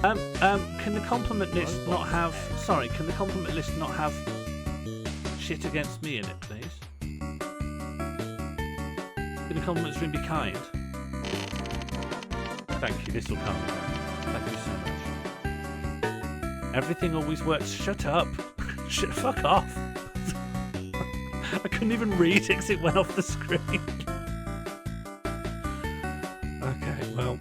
Can the compliment list not have... Sorry, can the compliment list not have shit against me in it, please? Can the compliment stream be kind? Thank you, this will come. Thank you so much. Everything always works. Shut up. Fuck off. I couldn't even read it because it went off the screen. Okay, well...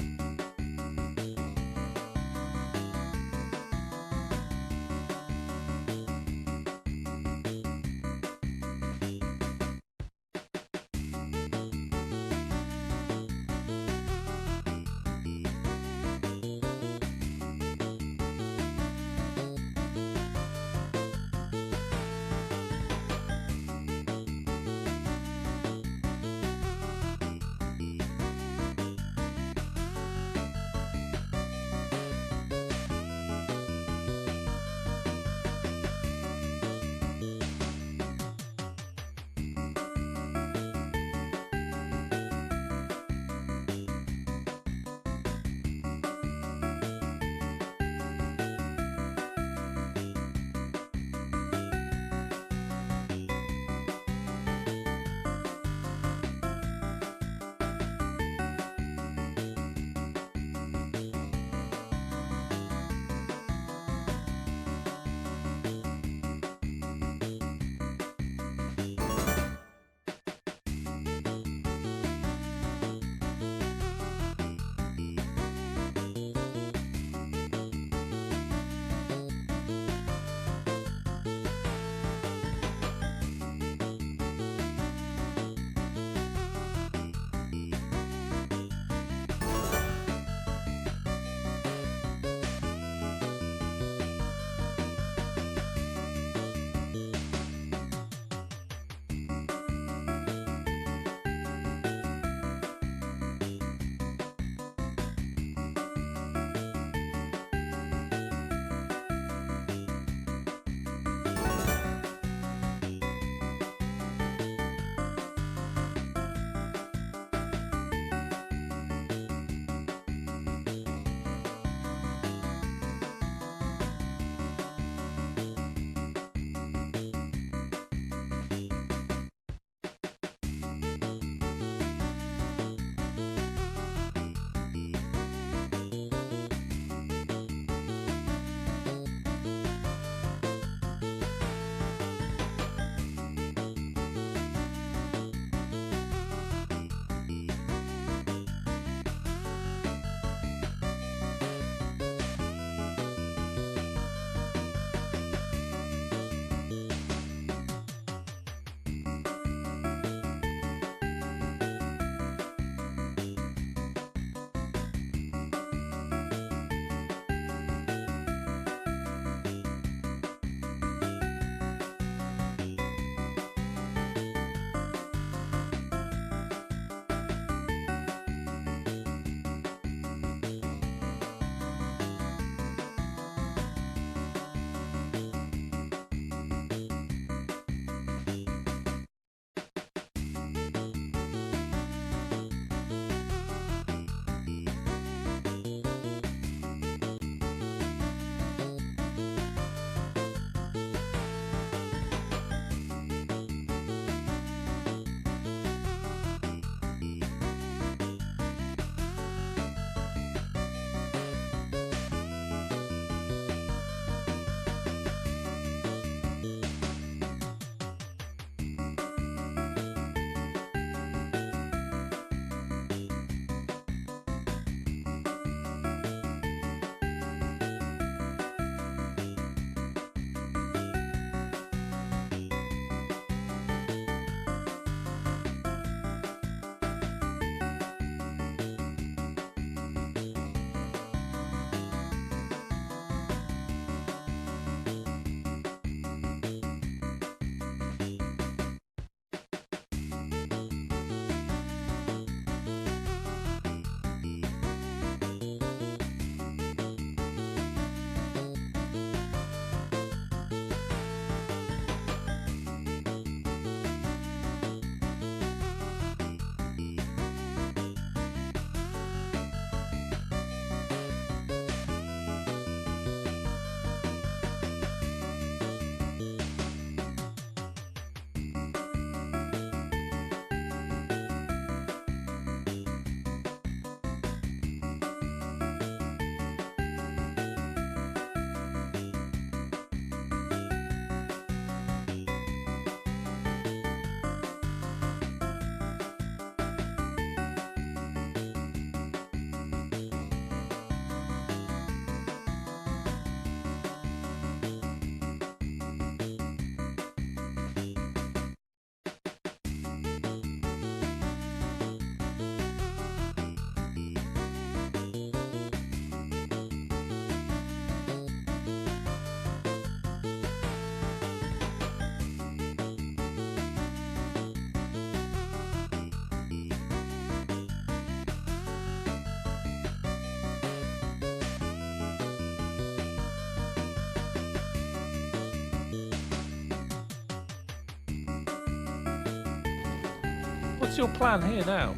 What's your plan here now?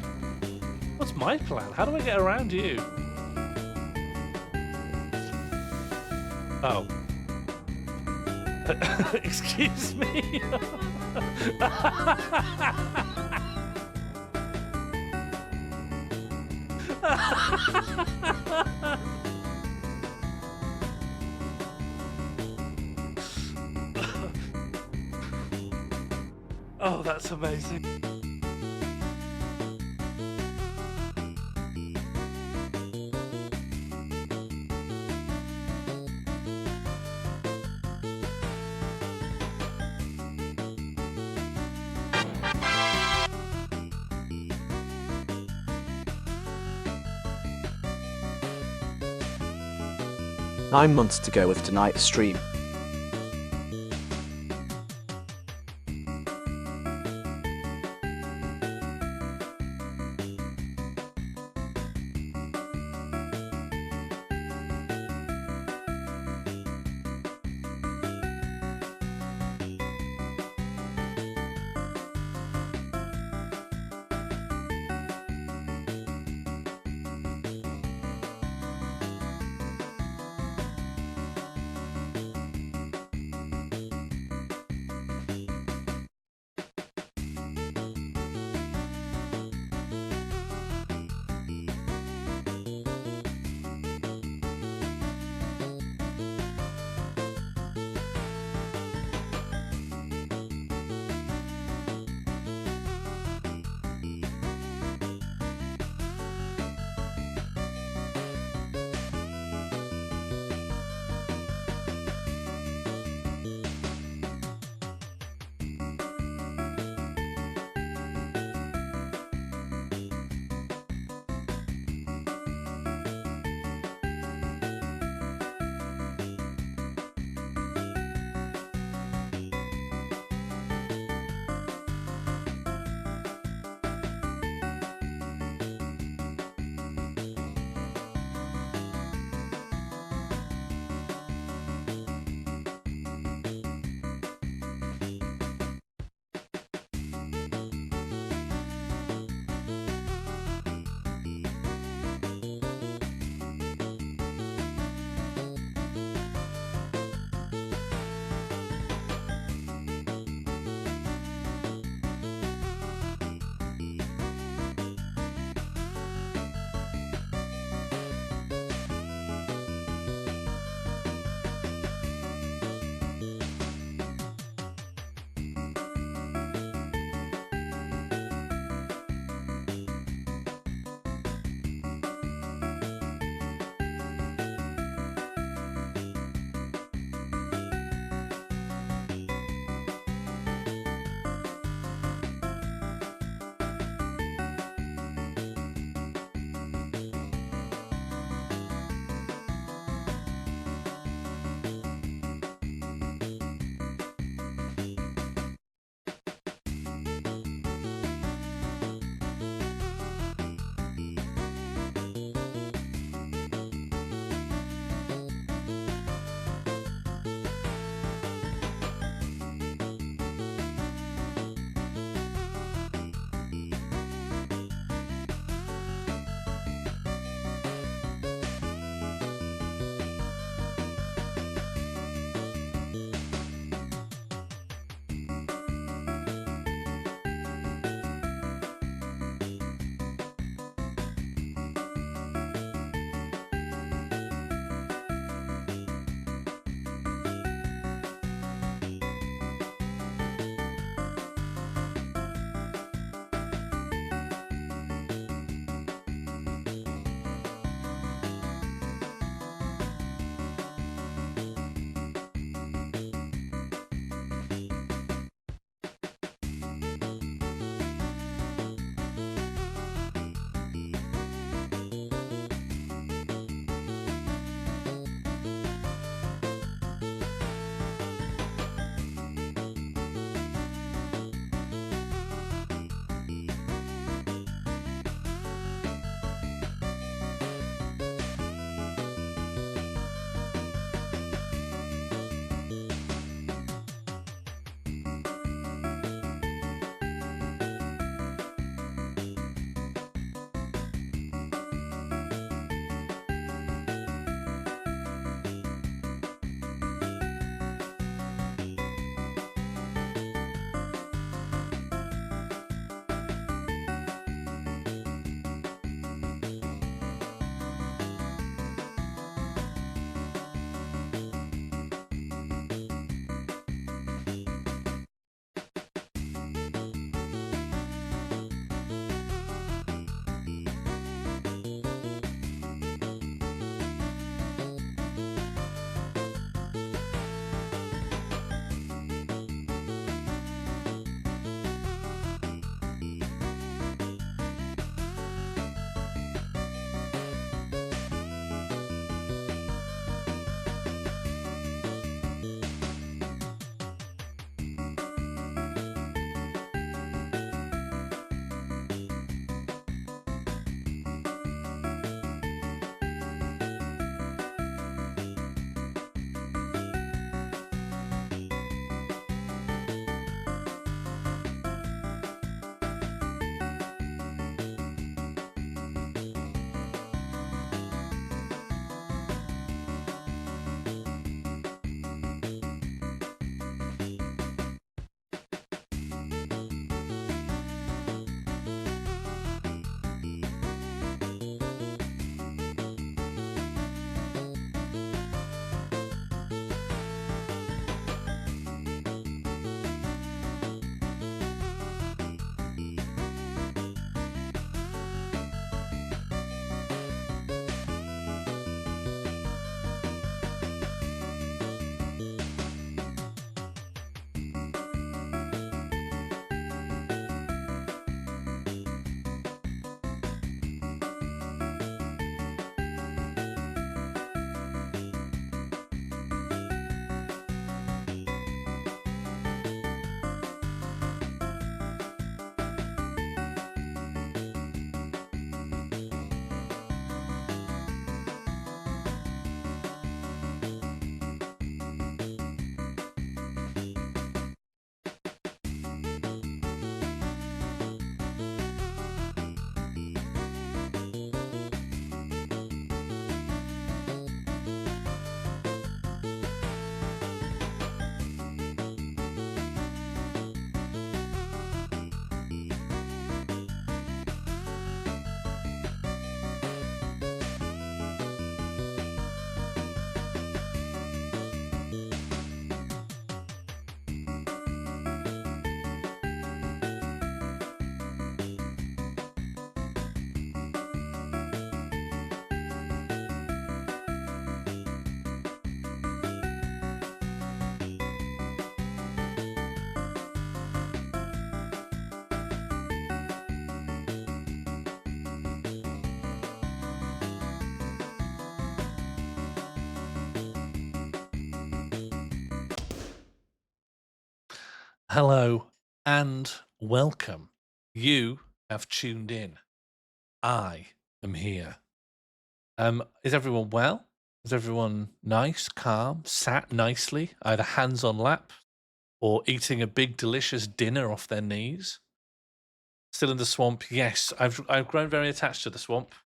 What's my plan? How do I get around you? Oh. Excuse me. Oh, that's amazing. Nine months to go with tonight's stream. Hello and welcome. You have tuned in. I am here. Is everyone well? Is everyone nice, calm, sat nicely, either hands on lap or eating a big delicious dinner off their knees? Still in the swamp? Yes, I've grown very attached to the swamp. I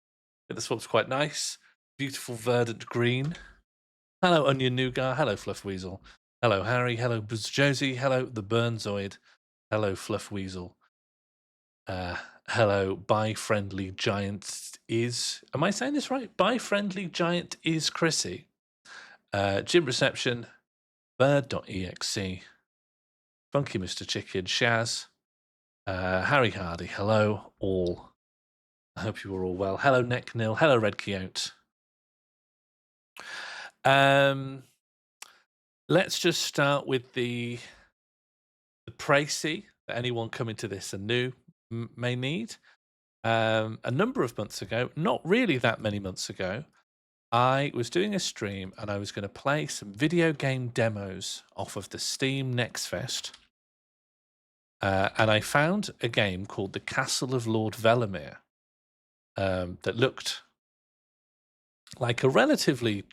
think the swamp's quite nice. Beautiful verdant green. Hello, Onion Nougat. Hello, Fluff Weasel. Hello, Harry. Hello, Buzz Josie. Hello, the Burnzoid. Hello, Fluff Weasel. Hello, Bye Friendly Giant is. Am I saying this right? Bye Friendly Giant is Chrissy. Jim Reception, Bird.exe, Funky Mr. Chicken, Shaz, Harry Hardy. Hello, all. I hope you are all well. Hello, Nick Nil. Hello, Red Quixote. Let's just start with the précis that anyone coming to this and new may need. A number of months ago, not really that many months ago, I was doing a stream and I was going to play some video game demos off of the Steam Next Fest. And I found a game called The Castle of Lord Velemir that looked like a relatively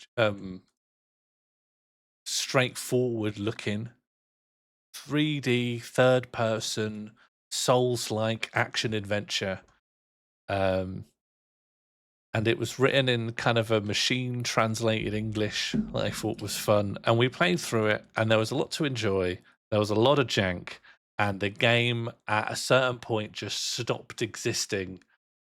straightforward looking 3D third person Souls-like action adventure. And it was written in kind of a machine translated English that I thought was fun. And we played through it, and there was a lot to enjoy. There was a lot of jank, and the game at a certain point just stopped existing,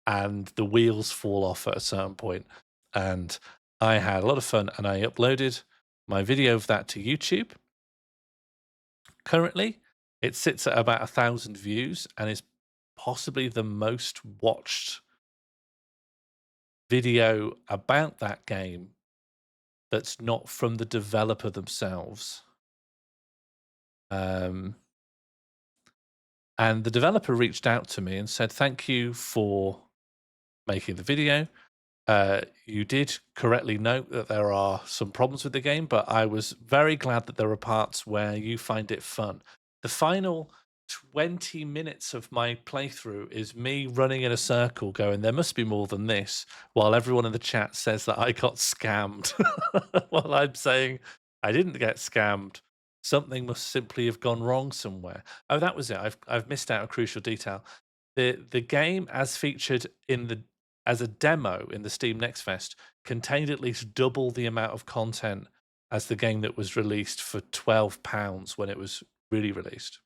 and the wheels fall off at a certain point. And I had a lot of fun, and I uploaded my video of that to YouTube. Currently, it sits at about 1,000 views and is possibly the most watched video about that game that's not from the developer themselves. And the developer reached out to me and said, thank you for making the video. You did correctly note that there are some problems with the game, but I was very glad that there are parts where you find it fun. The final 20 minutes of my playthrough is me running in a circle going, there must be more than this, while everyone in the chat says that I got scammed. While I'm saying I didn't get scammed. Something must simply have gone wrong somewhere. Oh, that was it. I've missed out a crucial detail. The game, as featured as a demo in the Steam Next Fest, contained at least double the amount of content as the game that was released for £12 when it was really released.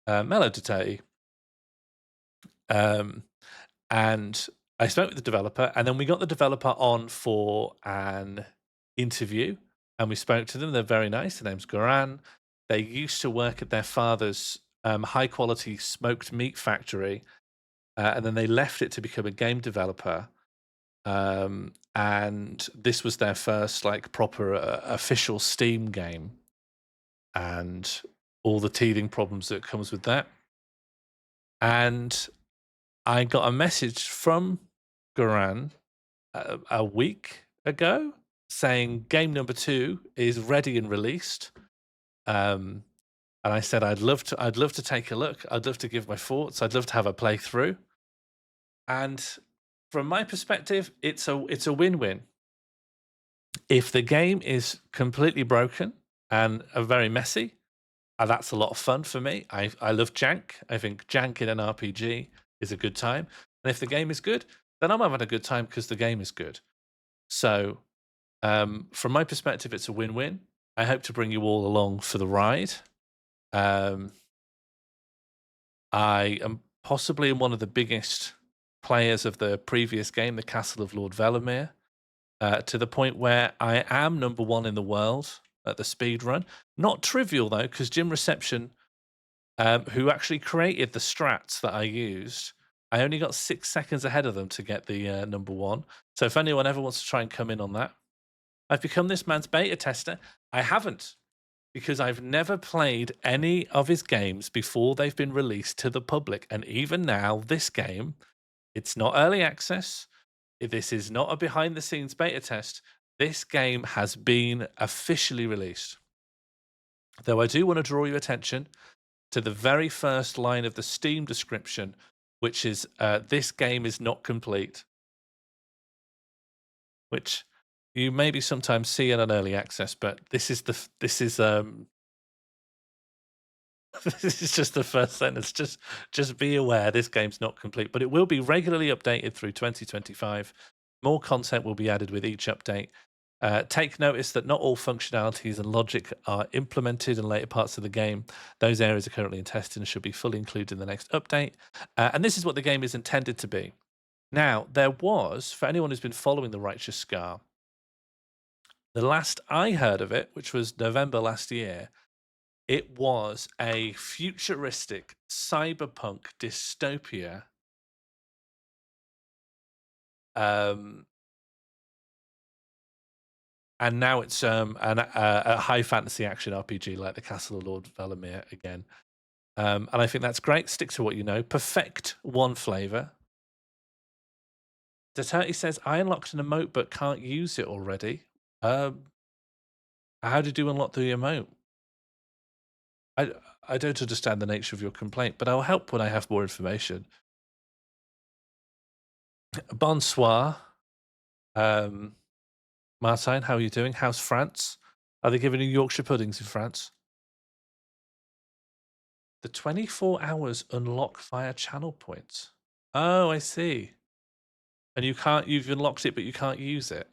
Melody. And I spoke with the developer, and then we got the developer on for an interview, and we spoke to them. They're very nice. Their name's Goran. They used to work at their father's high-quality smoked meat factory, and then they left it to become a game developer. And this was their first like proper official Steam game, and all the teething problems that comes with that. And I got a message from Goran a week ago saying game number 2 is ready and released. And I said I'd love to take a look. I'd love to give my thoughts. I'd love to have a playthrough. And from my perspective, it's a win-win. If the game is completely broken and very messy, that's a lot of fun for me. I love jank. I think jank in an RPG is a good time. And if the game is good, then I'm having a good time because the game is good. So from my perspective, it's a win-win. I hope to bring you all along for the ride. I am possibly one of the biggest players of the previous game, The Castle of Lord Velemir, to the point where I am number 1 in the world at the speed run. Not trivial though, because Jim Reception, who actually created the strats that I used, I only got 6 seconds ahead of them to get the number 1. So if anyone ever wants to try and come in on that, I've become this man's beta tester. I haven't, because I've never played any of his games before they've been released to the public. And even now, this game, it's not early access. This is not a behind-the-scenes beta test. This game has been officially released. Though I do want to draw your attention to the very first line of the Steam description, which is this game is not complete, which you maybe sometimes see in an early access, but this is this is just the first sentence. Just be aware this game's not complete, but it will be regularly updated through 2025. More content will be added with each update. Take notice that not all functionalities and logic are implemented in later parts of the game. Those areas are currently in testing and should be fully included in the next update. And this is what the game is intended to be. Now, there was, for anyone who's been following The Righteous Scar, the last I heard of it, which was November last year, it was a futuristic cyberpunk dystopia. And now it's a high fantasy action RPG like the Castle of Lord Valimir again. And I think that's great. Stick to what you know. Perfect one flavor. Deterti says, I unlocked an emote but can't use it already. How did you unlock the emote? I don't understand the nature of your complaint, but I'll help when I have more information. Bonsoir. Martine, how are you doing? How's France? Are they giving you Yorkshire puddings in France? The 24 hours unlock via channel points. Oh, I see. And you've unlocked it, but you can't use it.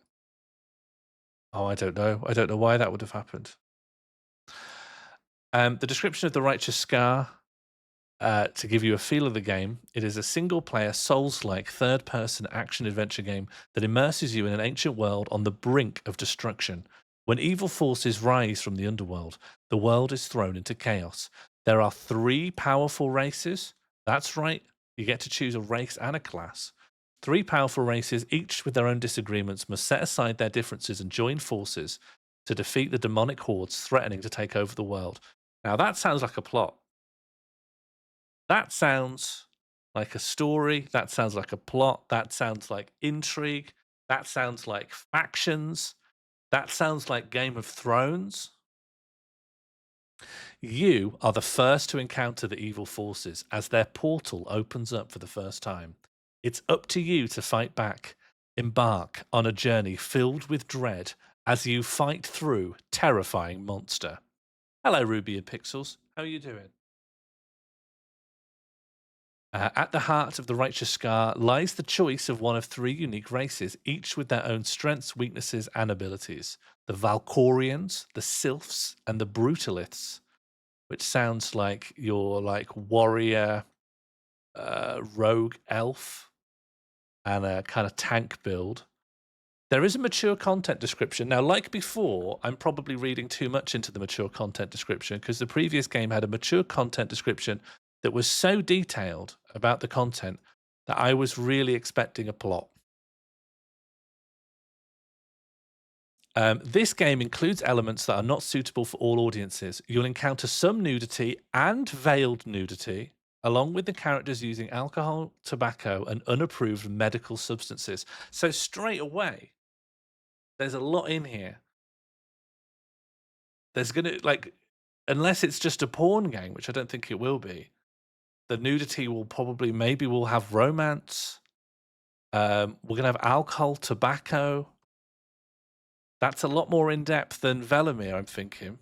Oh, I don't know. I don't know why that would have happened. The description of The Righteous Scar, to give you a feel of the game, it is a single-player, Souls-like, third-person action-adventure game that immerses you in an ancient world on the brink of destruction. When evil forces rise from the underworld, the world is thrown into chaos. There are 3 powerful races. That's right. You get to choose a race and a class. 3 powerful races, each with their own disagreements, must set aside their differences and join forces to defeat the demonic hordes threatening to take over the world. Now, that sounds like a plot. That sounds like a story. That sounds like a plot. That sounds like intrigue. That sounds like factions. That sounds like Game of Thrones. You are the first to encounter the evil forces as their portal opens up for the first time. It's up to you to fight back. Embark on a journey filled with dread as you fight through terrifying monster. Hello, Ruby and Pixels. How are you doing? At the heart of The Righteous Scar lies the choice of one of 3 unique races, each with their own strengths, weaknesses, and abilities. The Valkorians, the Sylphs, and the Brutaliths, which sounds like your warrior, rogue elf, and a kind of tank build. There is a mature content description. Now, like before, I'm probably reading too much into the mature content description because the previous game had a mature content description that was so detailed about the content that I was really expecting a plot. This game includes elements that are not suitable for all audiences. You'll encounter some nudity and veiled nudity, along with the characters using alcohol, tobacco, and unapproved medical substances. So straight away, there's a lot in here. There's going to, unless it's just a porn game, which I don't think it will be, the nudity will probably, maybe we'll have romance. We're going to have alcohol, tobacco. That's a lot more in-depth than Valimir, I'm thinking.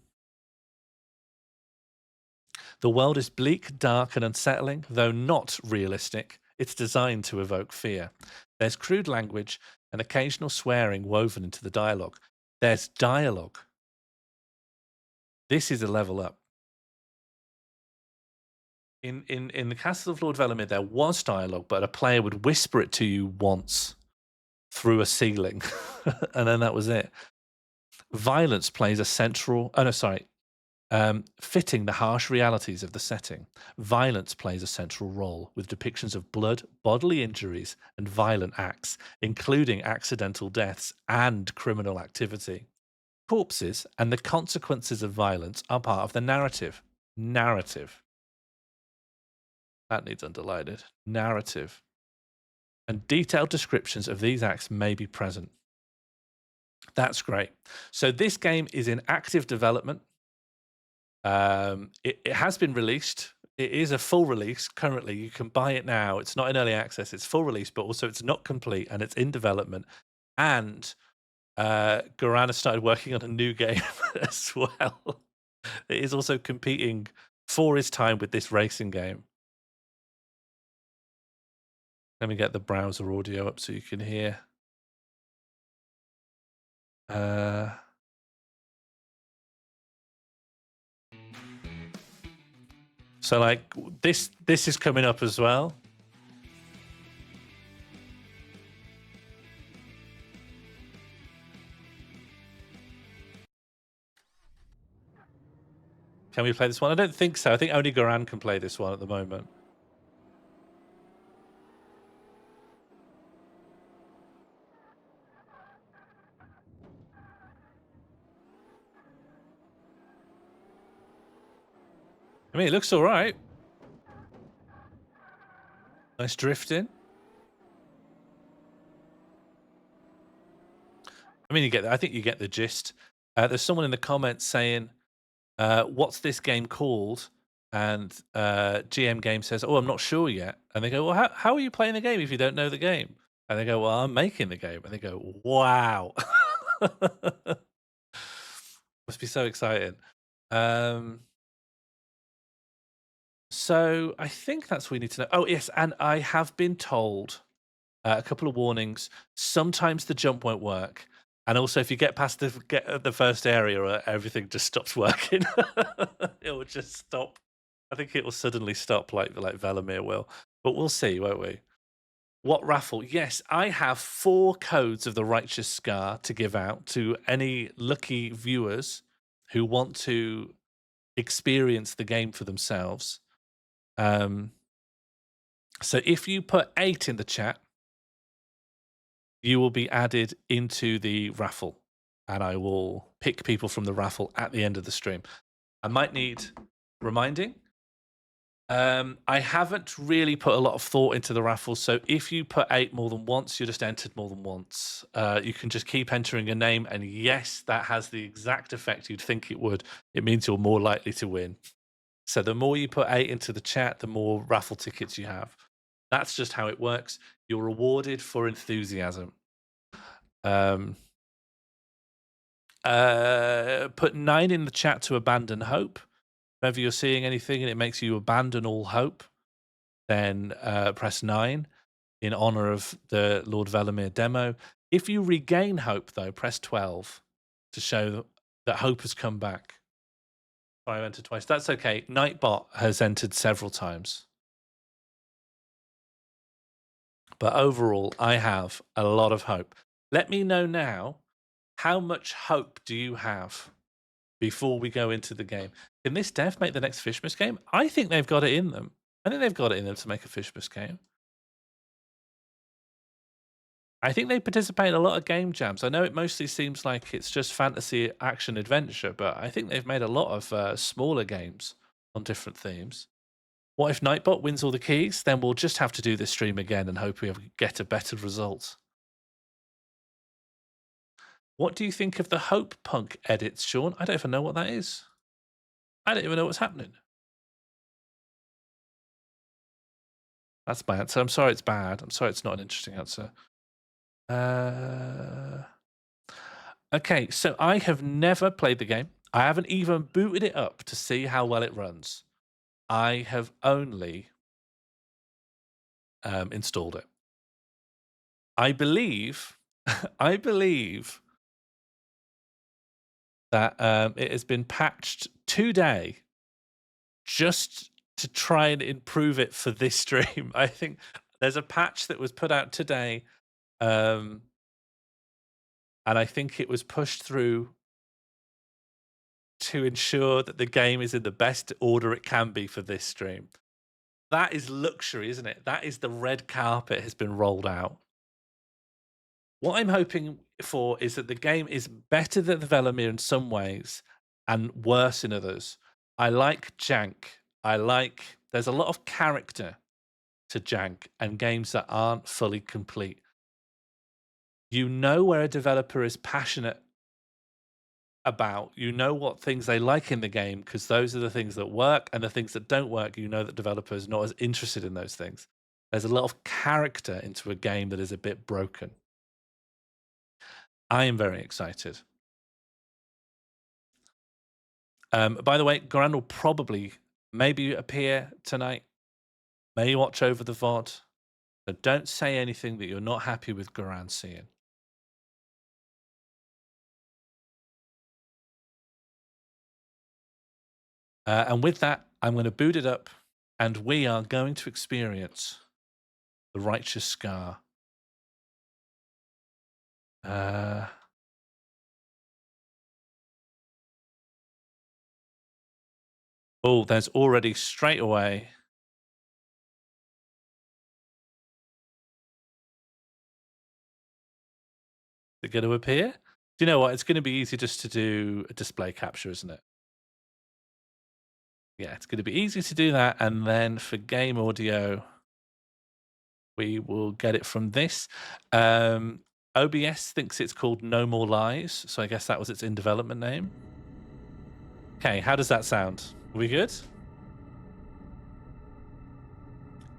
The world is bleak, dark, and unsettling, though not realistic. It's designed to evoke fear. There's crude language and occasional swearing woven into the dialogue. There's dialogue. This is a level up. In the Castle of Lord Valimir, there was dialogue, but a player would whisper it to you once through a ceiling, and then that was it. Violence plays a central... fitting the harsh realities of the setting, violence plays a central role, with depictions of blood, bodily injuries, and violent acts, including accidental deaths and criminal activity. Corpses and the consequences of violence are part of the narrative. Narrative. That needs underlined. Narrative. And detailed descriptions of these acts may be present. That's great. So this game is in active development. It has been released. It is a full release currently. You can buy it now. It's not in early access. It's full release, but also it's not complete and it's in development. And Goran has started working on a new game as well. It is also competing for his time with this racing game. Let me get the browser audio up so you can hear. So like this is coming up as well. Can we play this one? I don't think so. I think only Goran can play this one at the moment. I mean, it looks all right. Nice drifting. I mean, I think you get the gist. There's someone in the comments saying, what's this game called? And GM Game says, oh, I'm not sure yet. And they go, well, how are you playing the game if you don't know the game? And they go, well, I'm making the game. And they go, wow. Must be so exciting. So I think that's what we need to know. Oh, yes. And I have been told a couple of warnings. Sometimes the jump won't work. And also, if you get past the first area, everything just stops working. It will just stop. I think it will suddenly stop like Velemir will. But we'll see, won't we? What raffle? Yes, I have 4 codes of the Righteous Scar to give out to any lucky viewers who want to experience the game for themselves. So if you put 8 in the chat, you will be added into the raffle, and I will pick people from the raffle at the end of the stream. I might need reminding. I haven't really put a lot of thought into the raffle, so if you put 8 more than once, you're just entered more than once. You can just keep entering a name, and yes, that has the exact effect you'd think it would. It means you're more likely to win. So the more you put 8 into the chat, the more raffle tickets you have. That's just how it works. You're rewarded for enthusiasm. Put 9 in the chat to abandon hope. Whenever you're seeing anything and it makes you abandon all hope, then press 9 in honor of the Lord Velemir demo. If you regain hope, though, press 12 to show that hope has come back. I've entered twice. That's okay. Nightbot has entered several times. But overall, I have a lot of hope. Let me know now, how much hope do you have before we go into the game? Can this dev make the next Fishmas game? I think they've got it in them. I think they've got it in them to make a Fishmas game. I think they participate in a lot of game jams. I know it mostly seems like it's just fantasy, action, adventure, but I think they've made a lot of smaller games on different themes. What if Nightbot wins all the keys? Then we'll just have to do this stream again and hope we get a better result. What do you think of the Hope Punk edits, Sean? I don't even know what that is. I don't even know what's happening. That's my answer. I'm sorry it's bad. I'm sorry it's not an interesting answer. Okay, so I have never played the game. I haven't even booted it up to see how well it runs. I have only installed it. I believe that it has been patched today just to try and improve it for this stream. I think there's a patch that was put out today, and I think it was pushed through to ensure that the game is in the best order it can be for this stream. That is luxury, isn't it? That is the red carpet has been rolled out. What I'm hoping for is that the game is better than the Velemir in some ways and worse in others. I like jank. There's a lot of character to jank and games that aren't fully complete. You know where a developer is passionate about. You know what things they like in the game because those are the things that work, and the things that don't work, you know that developers are not as interested in those things. There's a lot of character into a game that is a bit broken. I am very excited. By the way, Goran will probably maybe appear tonight, may watch over the VOD. So don't say anything that you're not happy with Goran seeing. And with that, I'm going to boot it up, and we are going to experience the Righteous Scar. Oh, there's already straight away. Is it going to appear? Do you know what? It's going to be easy just to do a display capture, isn't it? Yeah, it's going to be easy to do that. And then for game audio, we will get it from this. OBS thinks it's called No More Lies. So I guess that was its in development name. Okay, how does that sound? Are we good?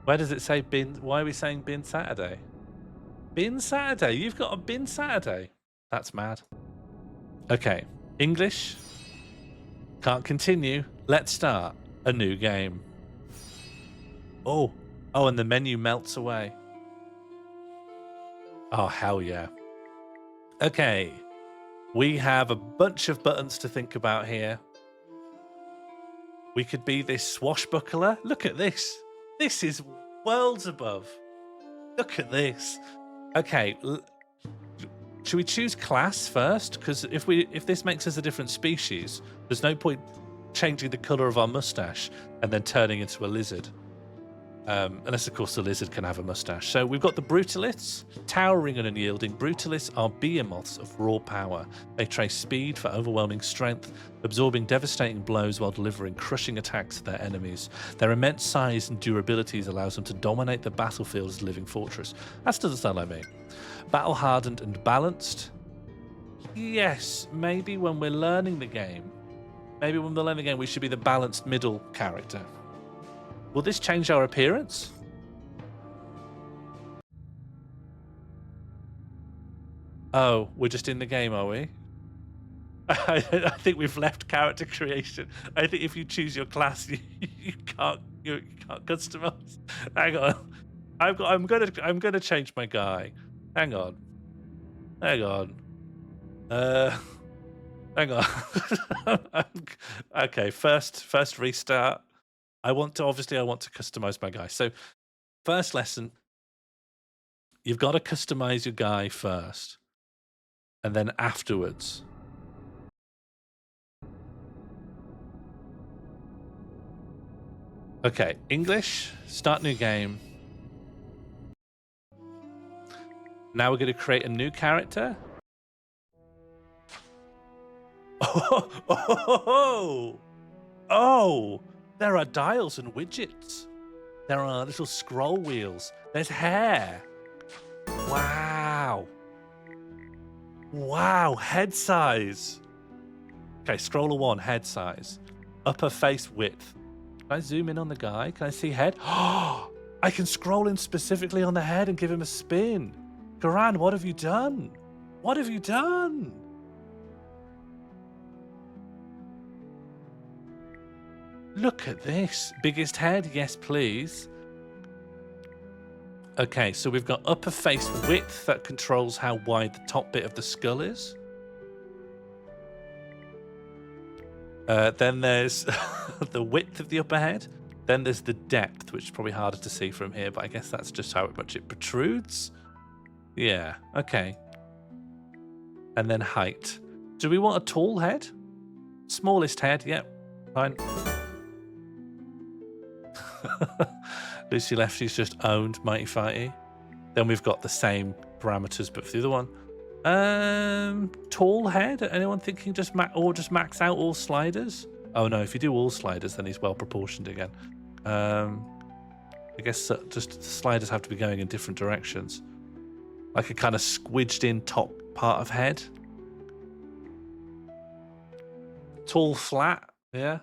Where does it say bin? Why are we saying bin Saturday? Bin Saturday? You've got a bin Saturday? That's mad. Okay, English. Can't continue. Let's start a new game. Oh, and the menu melts away. Oh, hell yeah. Okay, we have a bunch of buttons to think about here. We could be this swashbuckler. Look at this. This is worlds above. Look at this. Okay, should we choose class first? Because if this makes us a different species, there's no point changing the color of our mustache and then turning into a lizard. Unless, of course, the lizard can have a mustache. So we've got the Brutalists. Towering and unyielding, Brutalists are behemoths of raw power. They trace speed for overwhelming strength, absorbing devastating blows while delivering crushing attacks to their enemies. Their immense size and durabilities allows them to dominate the battlefield as a living fortress. That doesn't sound like me. Battle-hardened and balanced. Yes, maybe when we're learning the game. Maybe when we're learning the game, we should be the balanced middle character. Will this change our appearance? Oh, we're just in the game, are we? I think we've left character creation. I think if you choose your class, you can't customize. Hang on, I'm gonna change my guy. Hang on. Hang on. Okay, first restart. I want to customize my guy. So first lesson, you've got to customize your guy first. And then afterwards. Okay, English, start new game. Now we're going to create a new character. Oh, there are dials and widgets. There are little scroll wheels. There's hair. Wow. Wow, head size. Okay, scroller 1, head size. Upper face width. Can I zoom in on the guy? Can I see head? Oh, I can scroll in specifically on the head and give him a spin. Goran, what have you done? What have you done? Look at this. Biggest head? Yes, please. Okay, so we've got upper face width that controls how wide the top bit of the skull is. Then there's the width of the upper head. Then there's the depth, which is probably harder to see from here, but I guess that's just how much it protrudes. Yeah, okay. And then height. Do we want a tall head? Smallest head, yep, fine. Lucy Lefty's just owned Mighty Fighty. Then we've got the same parameters, but for the other one. Tall head? Anyone thinking just max out all sliders? Oh no, if you do all sliders, then he's well proportioned again. I guess just sliders have to be going in different directions. Like a kind of squidged in top part of head. Tall, flat. Yeah.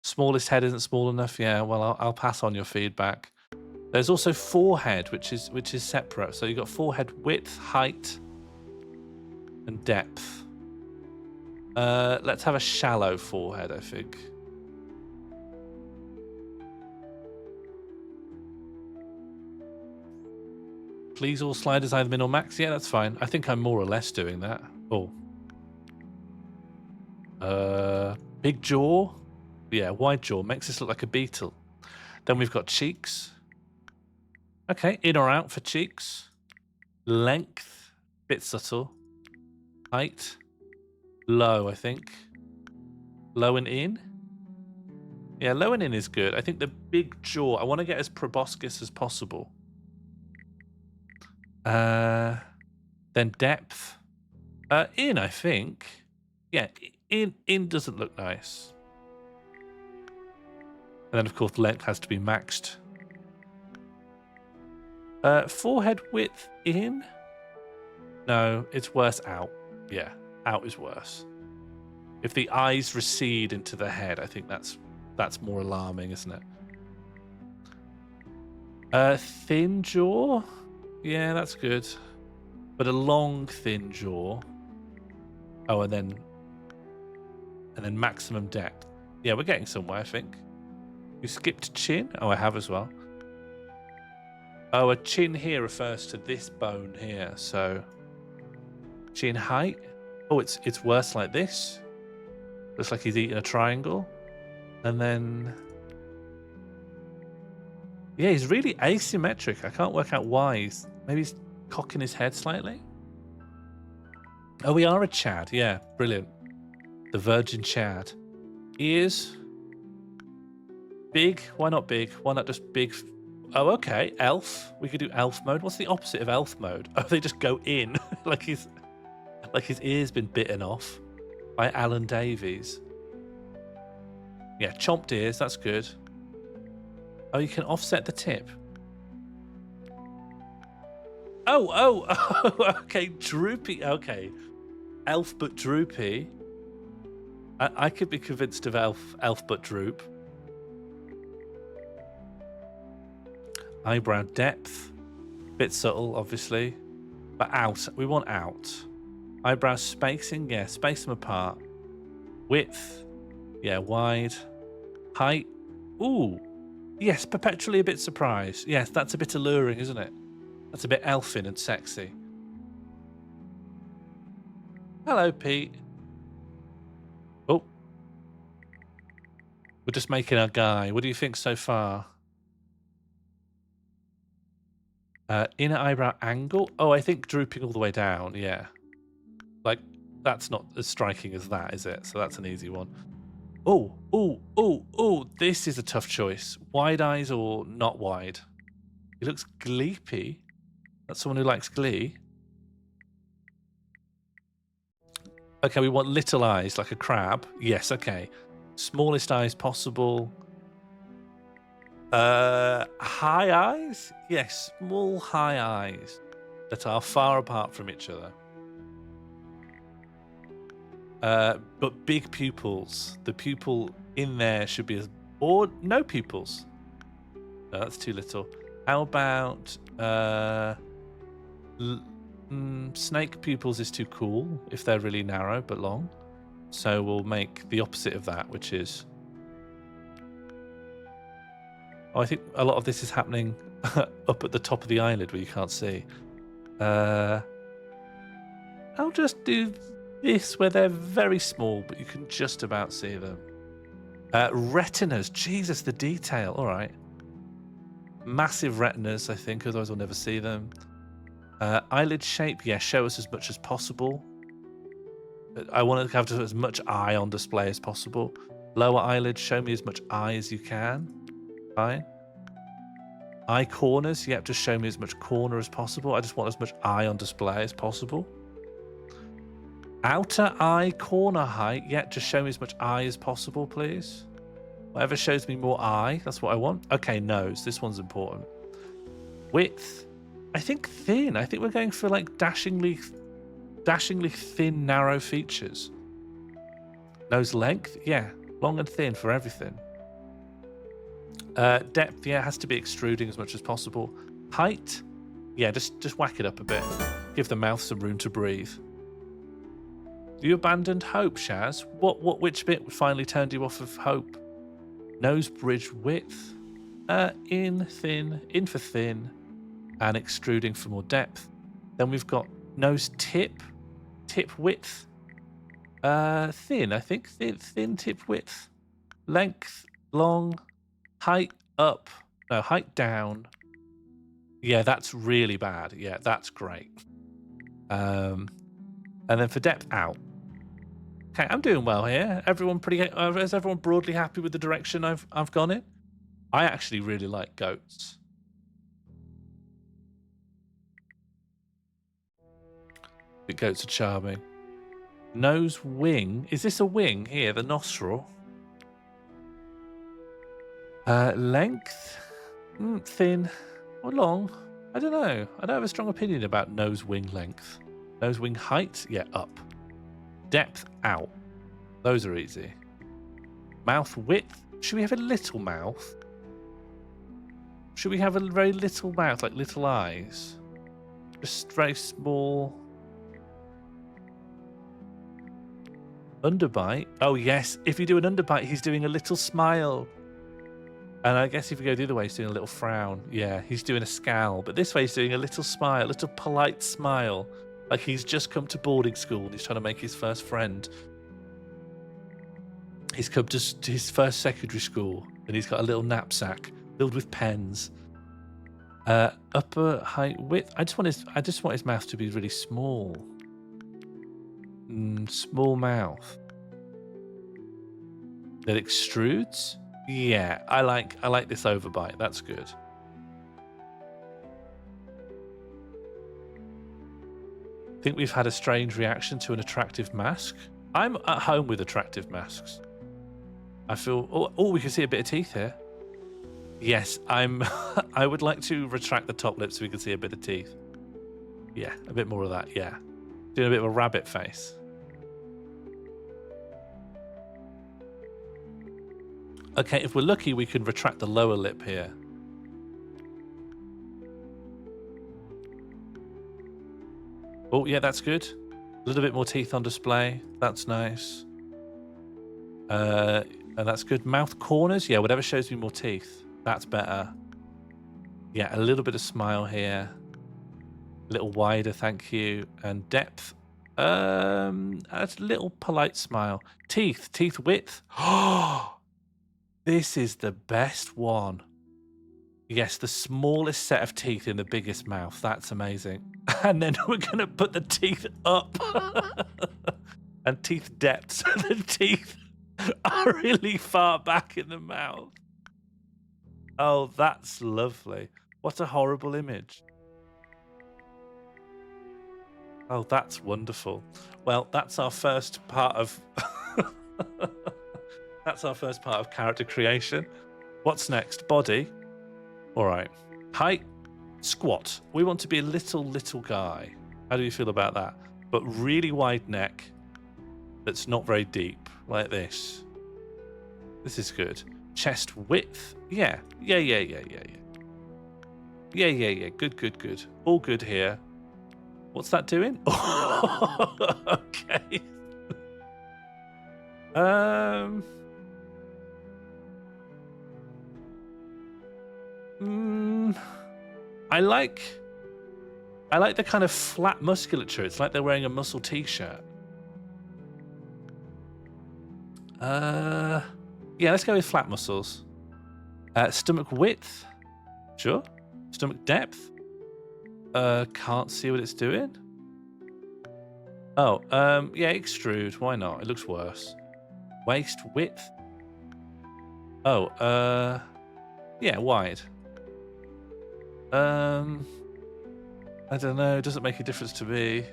Smallest head isn't small enough. Yeah. Well, I'll pass on your feedback. There's also forehead, which is separate. So you've got forehead width, height, and depth. Let's have a shallow forehead, I think. Please all sliders either min or max. Yeah, that's fine. I think I'm more or less doing that. Oh. Big jaw. Yeah, wide jaw. Makes this look like a beetle. Then we've got cheeks. Okay, in or out for cheeks. Length. Bit subtle. Height. Low, I think. Low and in. Yeah, low and in is good. I think the big jaw, I want to get as proboscis as possible. Then depth. In, I think. Yeah, in doesn't look nice. And then, of course, length has to be maxed. Forehead width in? No, it's worse out. Yeah, out is worse. If the eyes recede into the head, I think that's more alarming, isn't it? Thin jaw? Yeah, that's good. But a long, thin jaw. Oh, and then maximum depth. Yeah, we're getting somewhere, I think. You skipped chin? Oh, I have as well. Oh, a chin here refers to this bone here. So, chin height. Oh, it's worse like this. Looks like he's eating a triangle. And then... yeah, he's really asymmetric. I can't work out why. Maybe he's cocking his head slightly. Oh, we are a Chad. Yeah, brilliant. The Virgin Chad. Ears. Big. Why not big? Why not just big? Oh, okay. Elf. We could do elf mode. What's the opposite of elf mode? Oh, they just go in. like his ear's been bitten off by Alan Davies. Yeah, chomped ears. That's good. Oh, you can offset the tip. Oh, okay. Droopy. Okay. Elf but droopy. I could be convinced of elf but droop. Eyebrow depth. Bit subtle, obviously. But out. We want out. Eyebrow spacing. Yeah, space them apart. Width. Yeah, wide. Height. Ooh. Yes, perpetually a bit surprised. Yes, that's a bit alluring, isn't it? That's a bit elfin and sexy. Hello, Pete. Oh. We're just making our guy. What do you think so far? Inner eyebrow angle? Oh, I think drooping all the way down, yeah. Like, that's not as striking as that, is it? So that's an easy one. Oh, this is a tough choice. Wide eyes or not wide? He looks gleepy. That's someone who likes Glee. Okay, we want little eyes, like a crab. Yes, okay. Smallest eyes possible. High eyes? Yes, small high eyes that are far apart from each other. But big pupils. The pupil in there should be or no pupils. No, that's too little. How about snake pupils is too cool if they're really narrow but long. So we'll make the opposite of that, which is... oh, I think a lot of this is happening up at the top of the eyelid where you can't see. I'll just do this where they're very small, but you can just about see them. Retinas. Jesus, the detail. All right. Massive retinas, I think, otherwise we'll never see them. Eyelid shape. Yeah, show us as much as possible. I want to have as much eye on display as possible. Lower eyelid. Show me as much eye as you can. Fine. Eye corners. Yep, just show me as much corner as possible. I just want as much eye on display as possible. Outer eye corner height. Yeah, just show me as much eye as possible, please. Whatever shows me more eye, that's what I want. Okay, nose. This one's important. Width. I think thin. I think we're going for like dashingly thin, narrow features. Nose length, yeah, long and thin for everything. Depth, yeah, has to be extruding as much as possible. Height, yeah, just whack it up a bit. Give the mouth some room to breathe. You abandoned hope, Shaz. Which bit finally turned you off of hope? Nose bridge width, in for thin, and extruding for more depth. Then we've got nose tip width, thin. I think thin tip width, length long, height up. No, height down. Yeah, that's really bad. Yeah, that's great. And then for depth out. Okay, I'm doing well here. Is everyone broadly happy with the direction I've gone in? I actually really like goats. The goats are charming. Nose wing. Is this a wing here? The nostril. Length. Thin or long? I don't know. I don't have a strong opinion about nose wing length. Nose wing height? Yeah, up. Depth out. Those are easy. Mouth width. Should we have a little mouth? Should we have a very little mouth, like little eyes? Just very small. Underbite. Oh, yes. If you do an underbite, he's doing a little smile. And I guess if you go the other way, he's doing a little frown. Yeah, he's doing a scowl. But this way, he's doing a little smile, a little polite smile. Like he's just come to boarding school and he's trying to make his first friend. He's come to his first secondary school and he's got a little knapsack filled with pens. Upper height width. I just want his mouth to be really small. Small mouth. That extrudes? Yeah, I like this overbite. That's good. Think we've had a strange reaction to an attractive mask. I'm at home with attractive masks. I feel. Oh, we can see a bit of teeth here. Yes, I would like to retract the top lip so we can see a bit of teeth. Yeah, a bit more of that. Yeah, doing a bit of a rabbit face. Okay, if we're lucky, we can retract the lower lip here. Oh, yeah, that's good. A little bit more teeth on display. That's nice. And that's good. Mouth corners. Yeah, whatever shows me more teeth. That's better. Yeah, a little bit of smile here. A little wider, thank you. And depth. A little polite smile. Teeth width. Oh, this is the best one. Yes, the smallest set of teeth in the biggest mouth. That's amazing. And then we're going to put the teeth up. And teeth depth. So the teeth are really far back in the mouth. Oh, that's lovely. What a horrible image. Oh, that's wonderful. Well, that's our first part of... That's our first part of character creation. What's next? Body. All right. Height. Squat. We want to be a little guy. How do you feel about that? But really wide neck that's not very deep, like this. This is good. Chest width. Yeah. Yeah. Good. All good here. What's that doing? Okay. I like the kind of flat musculature. It's like they're wearing a muscle t-shirt. Yeah, let's go with flat muscles. Stomach width. Sure. Stomach depth. Can't see what it's doing. Oh, yeah, extrude. Why not? It looks worse. Waist width. Oh, yeah, wide. I don't know. It doesn't make a difference to me.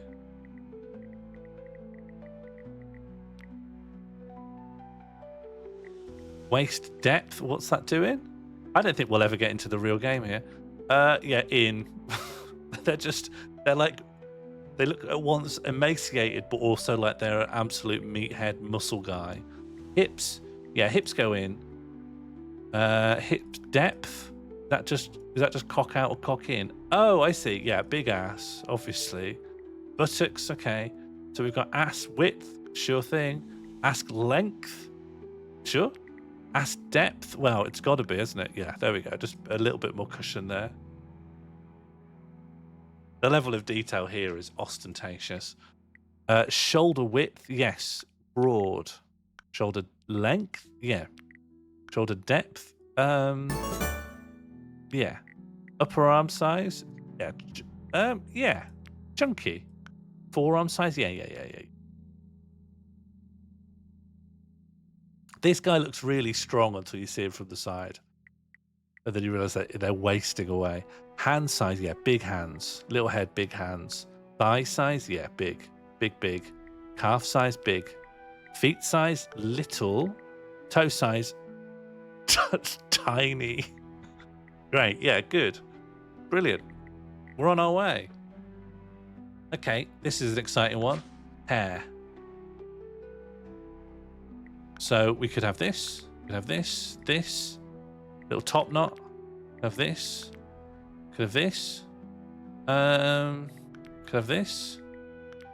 Waist depth. What's that doing? I don't think we'll ever get into the real game here. Yeah, in. They're like They look at once emaciated, but also like they're an absolute meathead muscle guy. Hips, yeah, hips go in. Hip depth. Is that just cock out or cock in? Oh, I see. Yeah, big ass, obviously. Buttocks, okay. So we've got ass width, sure thing. Ass length, sure. Ass depth, well, it's got to be, isn't it? Yeah, there we go. Just a little bit more cushion there. The level of detail here is ostentatious. Shoulder width, yes. Broad. Shoulder length, yeah. Shoulder depth, yeah. Upper arm size, yeah. Yeah. Chunky. Forearm size, yeah. This guy looks really strong until you see him from the side. And then you realize that they're wasting away. Hand size, yeah, big hands. Little head, big hands. Thigh size, yeah, big. Big. Calf size, big. Feet size, little. Toe size, tiny. Great, yeah, good. Brilliant. We're on our way. Okay, this is an exciting one. Hair. So we could have this. We could have this. Little top knot. Have this. Could have this. Could have this.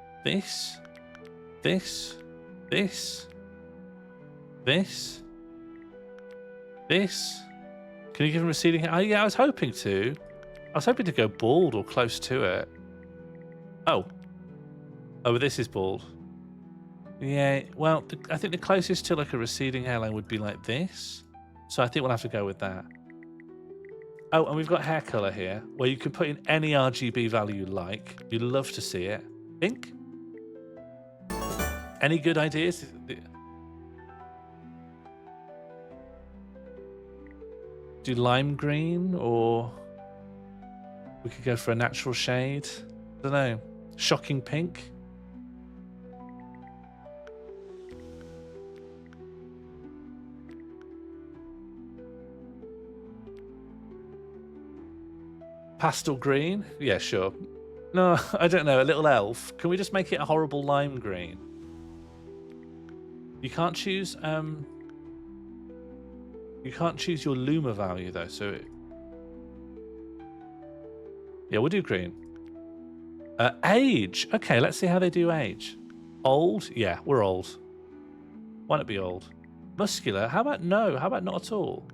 This. Can you give him receding hair? Yeah, I was hoping to. I was hoping to go bald or close to it. Oh, but this is bald. Yeah, well, I think the closest to like a receding hairline would be like this. So I think we'll have to go with that. Oh, and we've got hair color here, where you can put in any RGB value you like. You'd love to see it. Pink? Any good ideas? Do lime green, or we could go for a natural shade. I don't know. Shocking pink? Pastel green? Yeah, sure. No, I don't know. A little elf. Can we just make it a horrible lime green? You can't choose your Luma value though, so yeah, we'll do green. Age. Okay, let's see how they do age. Old? Yeah, we're old. Why not be old? Muscular? How about no? How about not at all?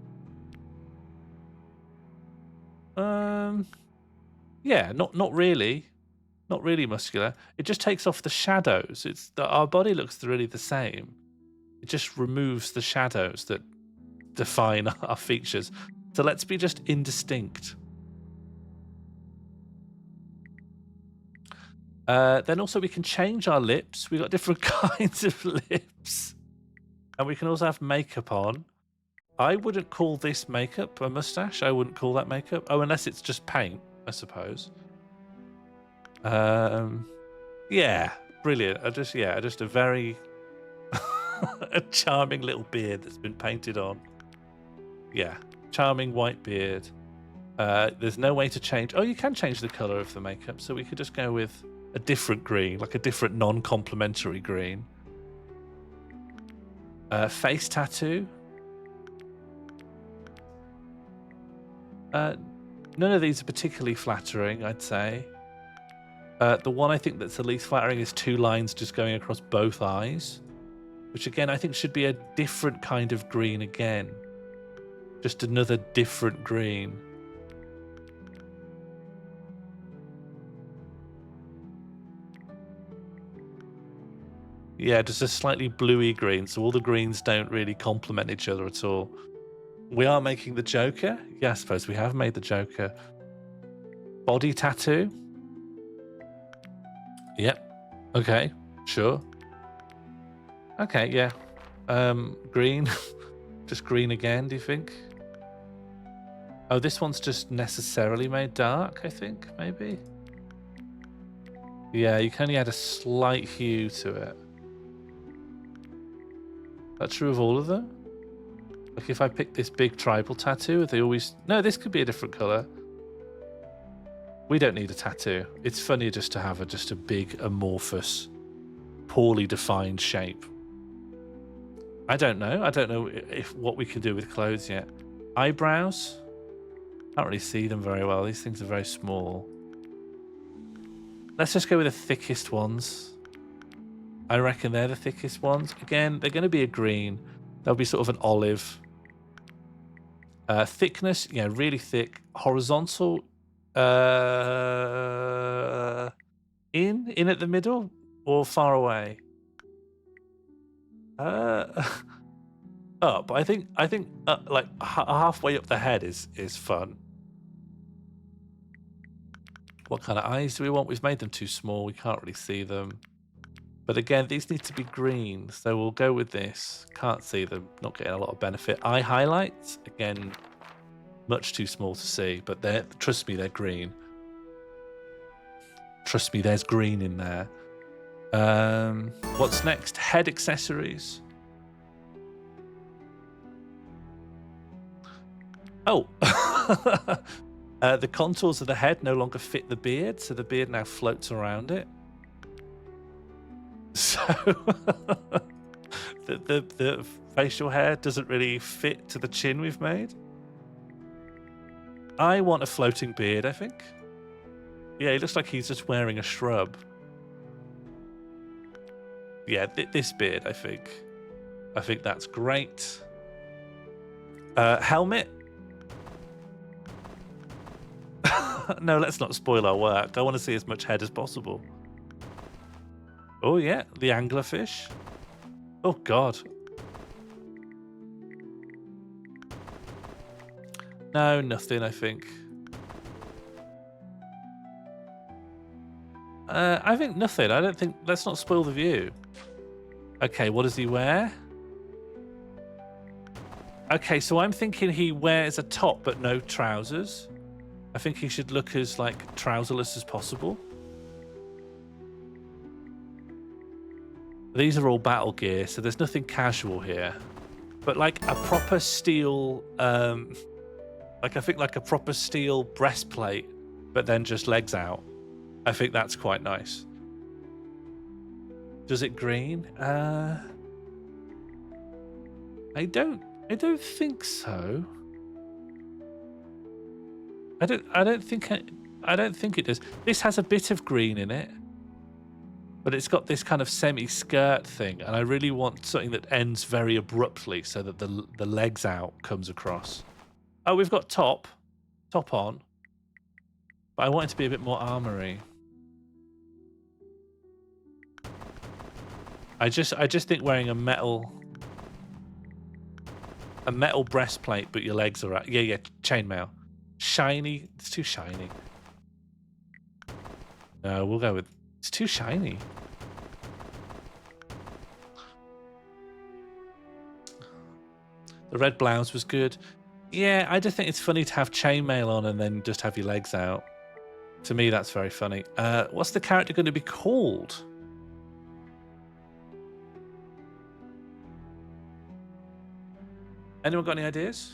Yeah, not really. Not really muscular. It just takes off the shadows. Our body looks really the same. It just removes the shadows that define our features. So let's be just indistinct. Then also we can change our lips. We've got different kinds of lips. And we can also have makeup on. I wouldn't call this makeup a mustache. I wouldn't call that makeup. Oh, unless it's just paint, I suppose. Yeah, brilliant. Just a very a charming little beard that's been painted on. Yeah, charming white beard. There's no way to change. Oh, you can change the color of the makeup, so we could just go with a different green, like a different non-complementary green. Face tattoo. None of these are particularly flattering, I'd say. The one I think that's the least flattering is 2 lines just going across both eyes, which again I think should be a different kind of green again. Just another different green. Yeah, just a slightly bluey green, so all the greens don't really complement each other at all. We are making the Joker. Yeah, I suppose we have made the Joker. Body tattoo. Yep. Okay. Sure. Okay. Yeah. Green. Just green again. Do you think? Oh, this one's just necessarily made dark. I think maybe. Yeah, you can only add a slight hue to it. That's true of all of them. Like if I pick this big tribal tattoo, they always... No, this could be a different colour. We don't need a tattoo. It's funnier just to have just a big, amorphous, poorly defined shape. I don't know. I don't know if what we can do with clothes yet. Eyebrows? Can't really see them very well. These things are very small. Let's just go with the thickest ones. I reckon they're the thickest ones. Again, they're going to be a green. They'll be sort of an olive. Thickness, yeah, really thick. Horizontal, in at the middle or far away? Up. I think like halfway up the head is fun. What kind of eyes do we want? We've made them too small. We can't really see them. But again, these need to be green, so we'll go with this. Can't see them, not getting a lot of benefit. Eye highlights, again, much too small to see, but trust me, they're green. Trust me, there's green in there. What's next? Head accessories. Oh, the contours of the head no longer fit the beard, so the beard now floats around it. So the facial hair doesn't really fit to the chin we've made. I want a floating beard, I think. Yeah, he looks like he's just wearing a shrub. Yeah, this beard, I think. I think that's great. Helmet. No, let's not spoil our work. I want to see as much head as possible. Oh, yeah, the anglerfish. Oh, God. No, nothing, I think. I think nothing. I don't think... Let's not spoil the view. Okay, what does he wear? Okay, so I'm thinking he wears a top but no trousers. I think he should look as, like, trouserless as possible. These are all battle gear, so there's nothing casual here. But, like, a proper steel... like, I think, like, a proper steel breastplate, but then just legs out. I think that's quite nice. Does it green? I don't think so. I don't think it does. This has a bit of green in it, but it's got this kind of semi-skirt thing, and I really want something that ends very abruptly so that the legs out comes across. Oh, we've got top on, but I want it to be a bit more armory. I just think wearing a metal breastplate, but your legs are out. Yeah, chainmail. Shiny. It's too shiny. No, we'll go with... It's too shiny. The red blouse was good. Yeah, I just think it's funny to have chainmail on and then just have your legs out. To me, that's very funny. What's the character going to be called? Anyone got any ideas?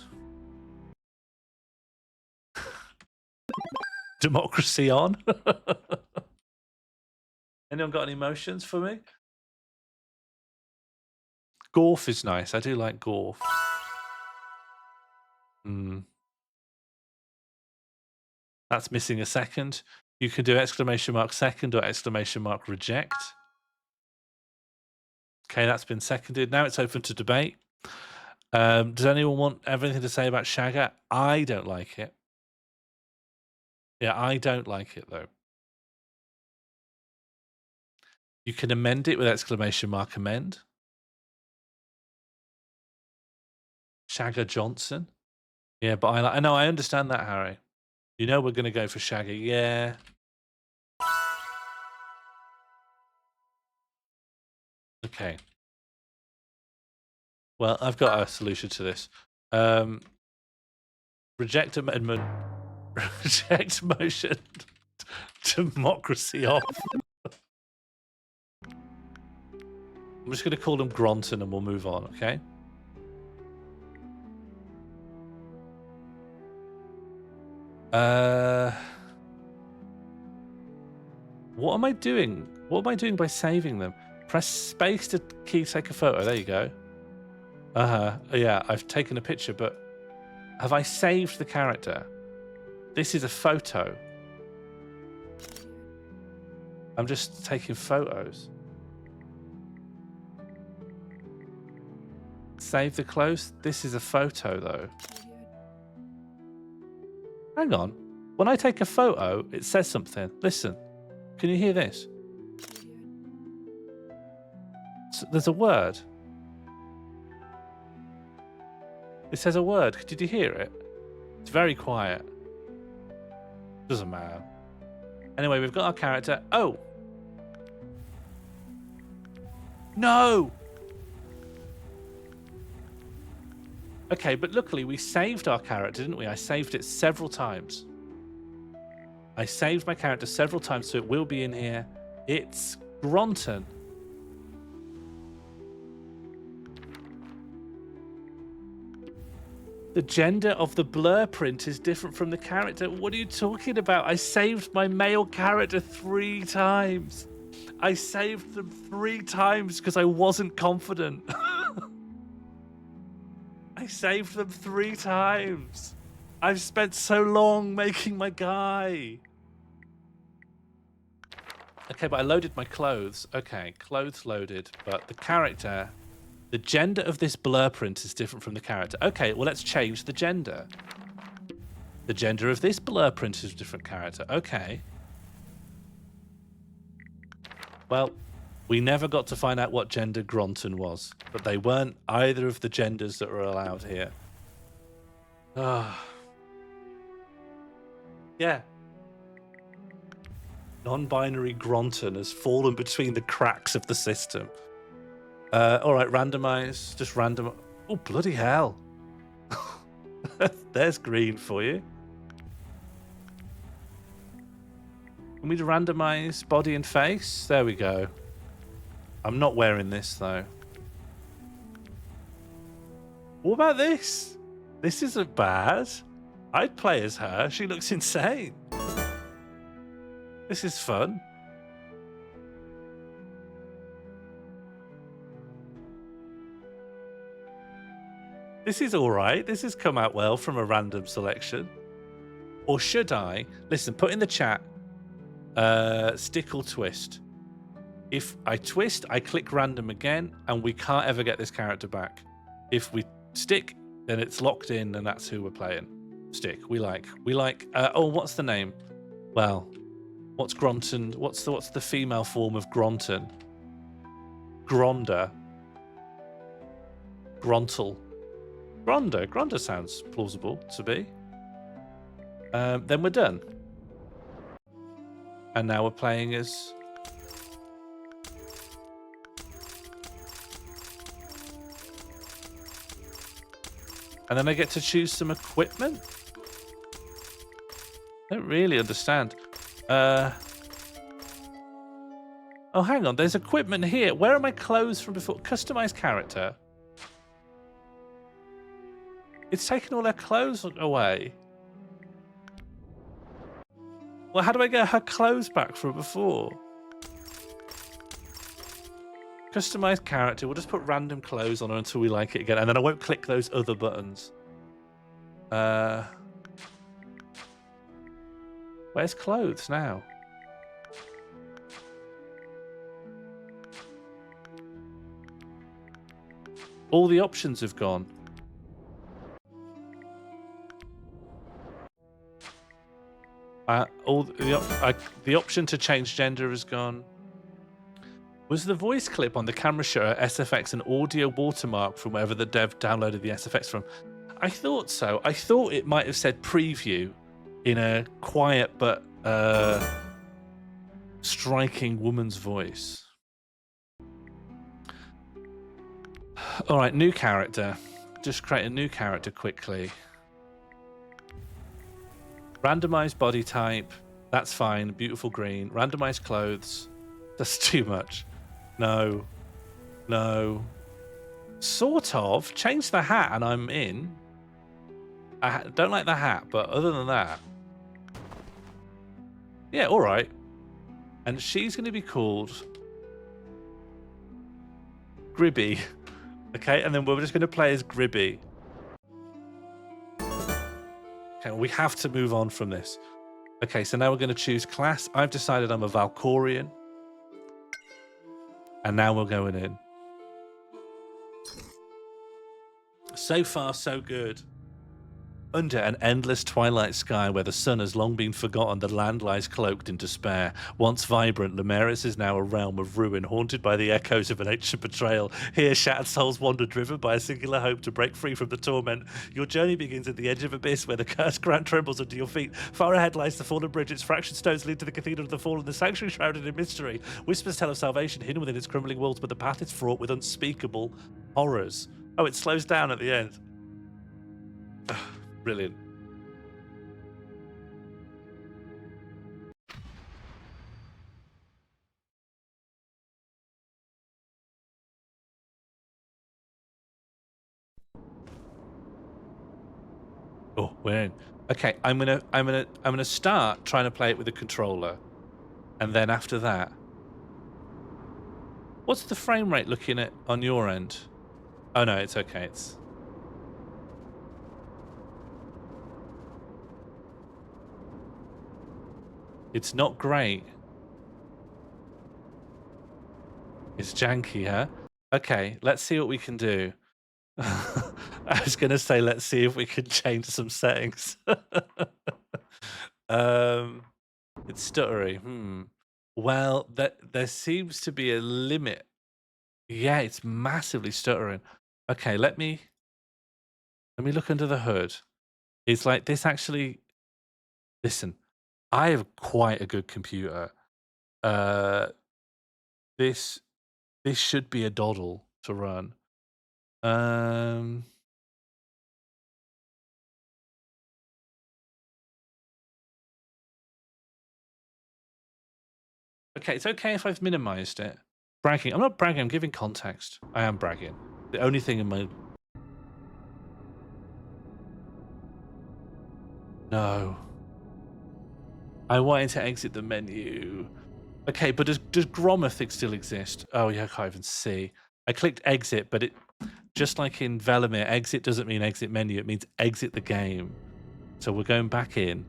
Democracy on. Anyone got any emotions for me? Gorf is nice. I do like Gorf. That's missing a second. You can do !second or !reject. Okay, that's been seconded. Now it's open to debate. Does anyone have anything to say about Shagger? I don't like it. Yeah, I don't like it, though. You can amend it with !amend. Shagger Johnson. Yeah, but I know, I understand that, Harry. You know we're going to go for Shagger. Yeah. Okay. Well, I've got a solution to this. Reject amendment. Reject motion. Democracy off. I'm just going to call him Gronton and we'll move on, okay? What am I doing? What am I doing by saving them? Press space to take a photo. There you go. Yeah, I've taken a picture, but have I saved the character? This is a photo. I'm just taking photos. Save the clothes. This is a photo, though. Hang on. When I take a photo, it says something. Listen. Can you hear this? So there's a word. It says a word. Did you hear it? It's very quiet. Doesn't matter. Anyway, we've got our character. Oh! No! Okay, but luckily we saved our character, didn't we? I saved it several times. I saved my character several times, so it will be in here. It's Gronton. The gender of the blur print is different from the character. What are you talking about? I saved my male character 3 times. I saved them 3 times because I wasn't confident. I saved them 3 times. I've spent so long making my guy. Okay, but I loaded my clothes. Okay, clothes loaded, but the character... The gender of this blur print is different from the character. Okay, well, let's change the gender. The gender of this blur print is a different character. Okay. Well, we never got to find out what gender Gronton was, but they weren't either of the genders that were allowed here. Ah. Yeah. Non-binary Gronton has fallen between the cracks of the system. All right, randomize. Just random. Oh, bloody hell. There's green for you. Can we randomize body and face? There we go. I'm not wearing this, though. What about this? This isn't bad. I'd play as her. She looks insane. This is fun. This is all right. This has come out well from a random selection. Or should I? Listen, put in the chat, stick or twist. If I twist, I click random again, and we can't ever get this character back. If we stick, then it's locked in, and that's who we're playing. Stick. We like. Oh, what's the name? Well, what's Gronton? What's the female form of Gronton? Gronda. Grontal. Gronda sounds plausible to be. Then we're done. And now we're playing as... And then I get to choose some equipment? I don't really understand. Oh, hang on. There's equipment here. Where are my clothes from before? Customize character. It's taken all her clothes away. Well, how do I get her clothes back from before? Customize character. We'll just put random clothes on her until we like it again. And then I won't click those other buttons. Where's clothes now? All the options have gone. The option to change gender has gone. Was the voice clip on the camera shutter SFX an audio watermark from wherever the dev downloaded the SFX from? I thought so. I thought it might have said preview in a quiet but striking woman's voice. All right, new character. Just create a new character quickly. Randomized body type. That's fine. Beautiful green. Randomized clothes. That's too much. No. No. Sort of. Change the hat and I'm in. I don't like the hat, but other than that. Yeah, all right. And she's going to be called Gribby. Okay, and then we're just going to play as Gribby. Okay, we have to move on from this. Okay, so now we're going to choose class. I've decided I'm a Valkorian. And now we're going in. So far, so good. Under an endless twilight sky where the sun has long been forgotten, the land lies cloaked in despair. Once vibrant, Lumeris is now a realm of ruin, haunted by the echoes of an ancient betrayal. Here, shattered souls wander, driven by a singular hope to break free from the torment. Your journey begins at the edge of abyss, where the cursed ground trembles under your feet. Far ahead lies the fallen bridge. Its fractured stones lead to the Cathedral of the Fallen, the sanctuary shrouded in mystery. Whispers tell of salvation hidden within its crumbling walls, but the path is fraught with unspeakable horrors. Oh, it slows down at the end. Brilliant. Oh, we're in. Okay, I'm gonna start trying to play it with the controller, and then after that, what's the frame rate looking at on your end? Oh no, it's okay. It's not great. It's janky, huh? Okay, let's see what we can do. I was going to say, let's see if we can change some settings. It's stuttery. Well, there seems to be a limit. Yeah, it's massively stuttering. Okay, let me look under the hood. It's like this actually. Listen, I have quite a good computer. This should be a doddle to run. Okay, it's okay if I've minimized it. Bragging. I'm not bragging, I'm giving context. I am bragging. The only thing in my... No. I wanted to exit the menu. Okay, but does Gromothic still exist? Oh yeah, I can't even see. I clicked exit, but it, just like in Velemir, exit doesn't mean exit menu, it means exit the game. So we're going back in.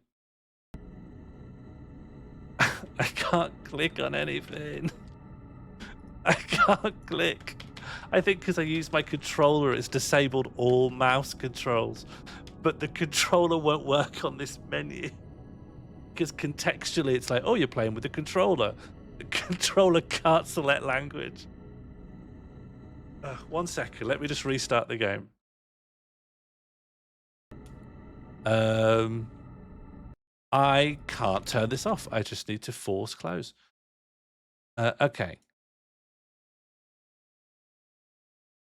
I can't click on anything. I can't click. I think because I use my controller, it's disabled all mouse controls. But the controller won't work on this menu. Because contextually, it's like, oh, you're playing with the controller. The controller can't select language. 1 second, let me just restart the game. I can't turn this off. I just need to force close. Okay.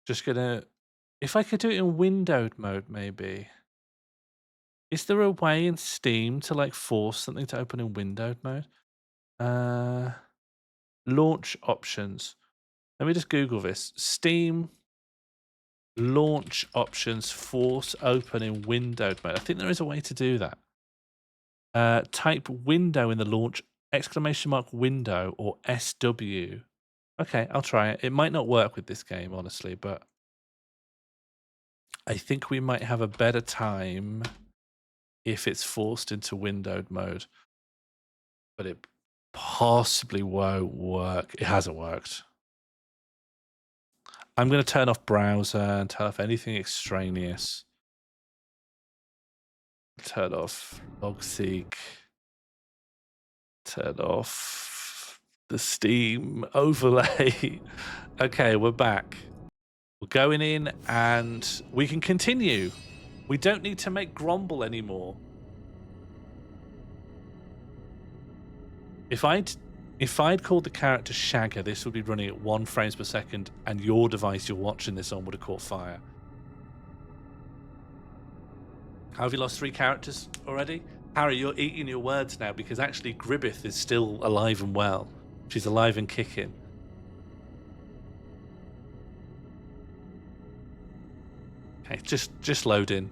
Just gonna... If I could do it in windowed mode, maybe. Is there a way in Steam to like force something to open in windowed mode? Launch options. Let me just Google this. Steam launch options force open in windowed mode. I think there is a way to do that. Type window in the launch, ! window or SW. Okay, I'll try it. It might not work with this game, honestly, but I think we might have a better time if it's forced into windowed mode. But it possibly won't work. It hasn't worked. I'm going to turn off browser and turn off anything extraneous. Turn off logseek. Turn off the Steam overlay. Okay, we're back. We're going in and we can continue. We don't need to make Grumble anymore. If I'd called the character Shagger, this would be running at 1 frames per second, and your device you're watching this on would have caught fire. How have you lost 3 characters already? Harry, you're eating your words now, because actually Gribbeth is still alive and well. She's alive and kicking. Okay, just load in.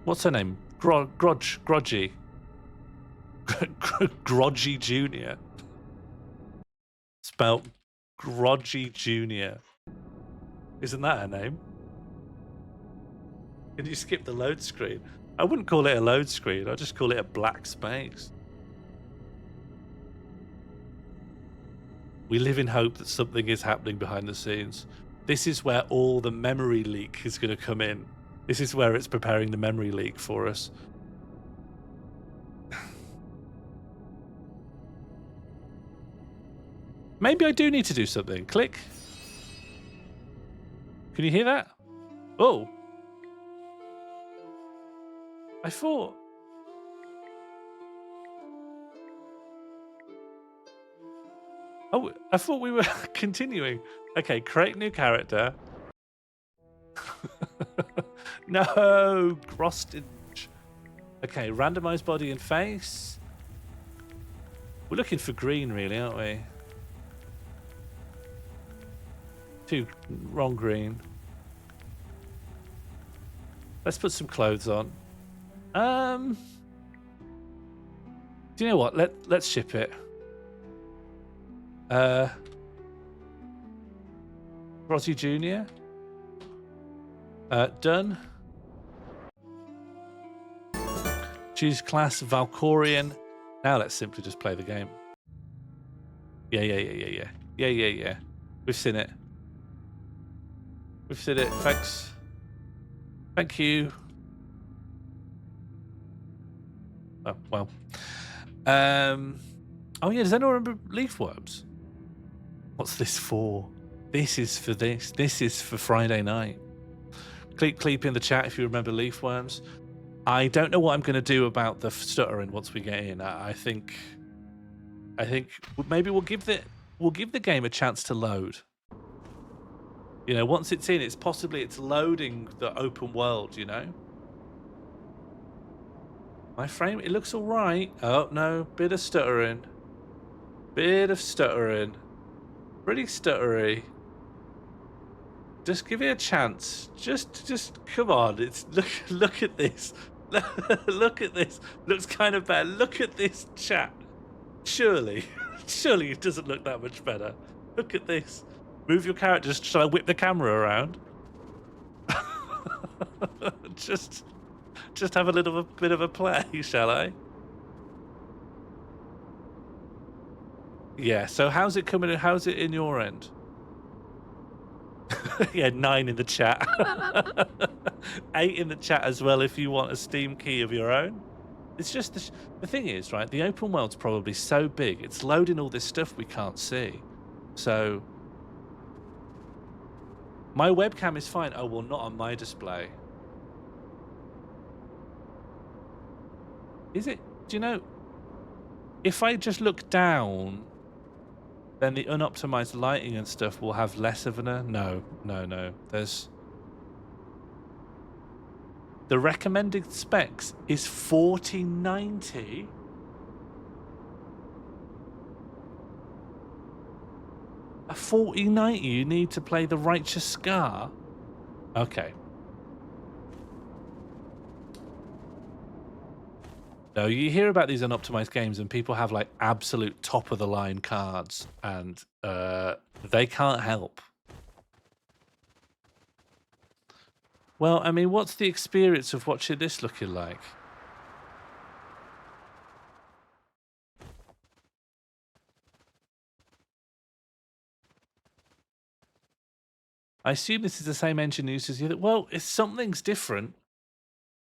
What's her name? Grodgy. Grodgy Jr. spelt Groggy Jr. Isn't that her name? Can you skip the load screen? I wouldn't call it a load screen. I'd just call it a black space. We live in hope that something is happening behind the scenes. This is where all the memory leak is going to come in. This is where it's preparing the memory leak for us. Maybe I do need to do something. Click. Can you hear that? Oh. I thought... Oh, I thought we were continuing. Okay, create new character. No, Grostage. Okay, randomize body and face. We're looking for green, really, aren't we? Wrong green. Let's put some clothes on. Do you know what? Let's ship it. Grozzy Jr. Done. Choose class Valkorian. Now let's simply just play the game. Yeah. We've seen it. We've seen it. Thanks. Thank you. Oh, well. Oh, yeah. Does anyone remember leaf worms? What's this for? This is for this. This is for Friday night. Click in the chat if you remember leaf worms. I don't know what I'm going to do about the stuttering once we get in. I think maybe we'll give the game a chance to load. You know, once it's in, it's loading the open world, you know? My frame, it looks all right. Oh, no, bit of stuttering. Pretty stuttery. Just give it a chance. Just come on. It's look at this. Look at this. Looks kind of bad. Look at this chat. Surely it doesn't look that much better. Look at this. Move your character. Shall I whip the camera around? just have a little bit of a play, shall I? Yeah. So how's it coming? How's it in your end? Yeah, 9 in the chat. 8 in the chat as well if you want a Steam key of your own. It's just the thing is, right, the open world's probably so big, it's loading all this stuff we can't see. So my webcam is fine. Oh, well, not on my display. Is it? Do you know, if I just look down, then the unoptimized lighting and stuff will have less of a... No. There's... The recommended specs is 4090. A 4090 you need to play The Righteous Scar? Okay. No, you hear about these unoptimized games and people have like absolute top of the line cards and they can't help. Well, I mean, what's the experience of watching this looking like? I assume this is the same engine used as the other. Well, something's different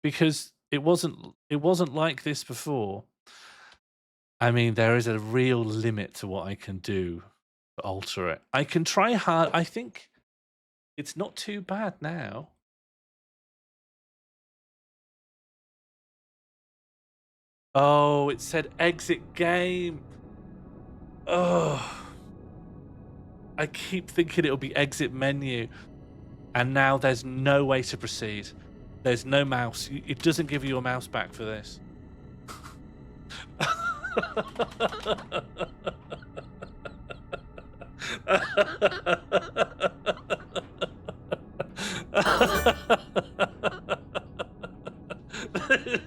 because it wasn't like this before. I mean, there is a real limit to what I can do to alter it. I can try hard. I think it's not too bad now. Oh, it said exit game. Oh. I keep thinking it'll be exit menu. And now there's no way to proceed. There's no mouse. It doesn't give you a mouse back for this.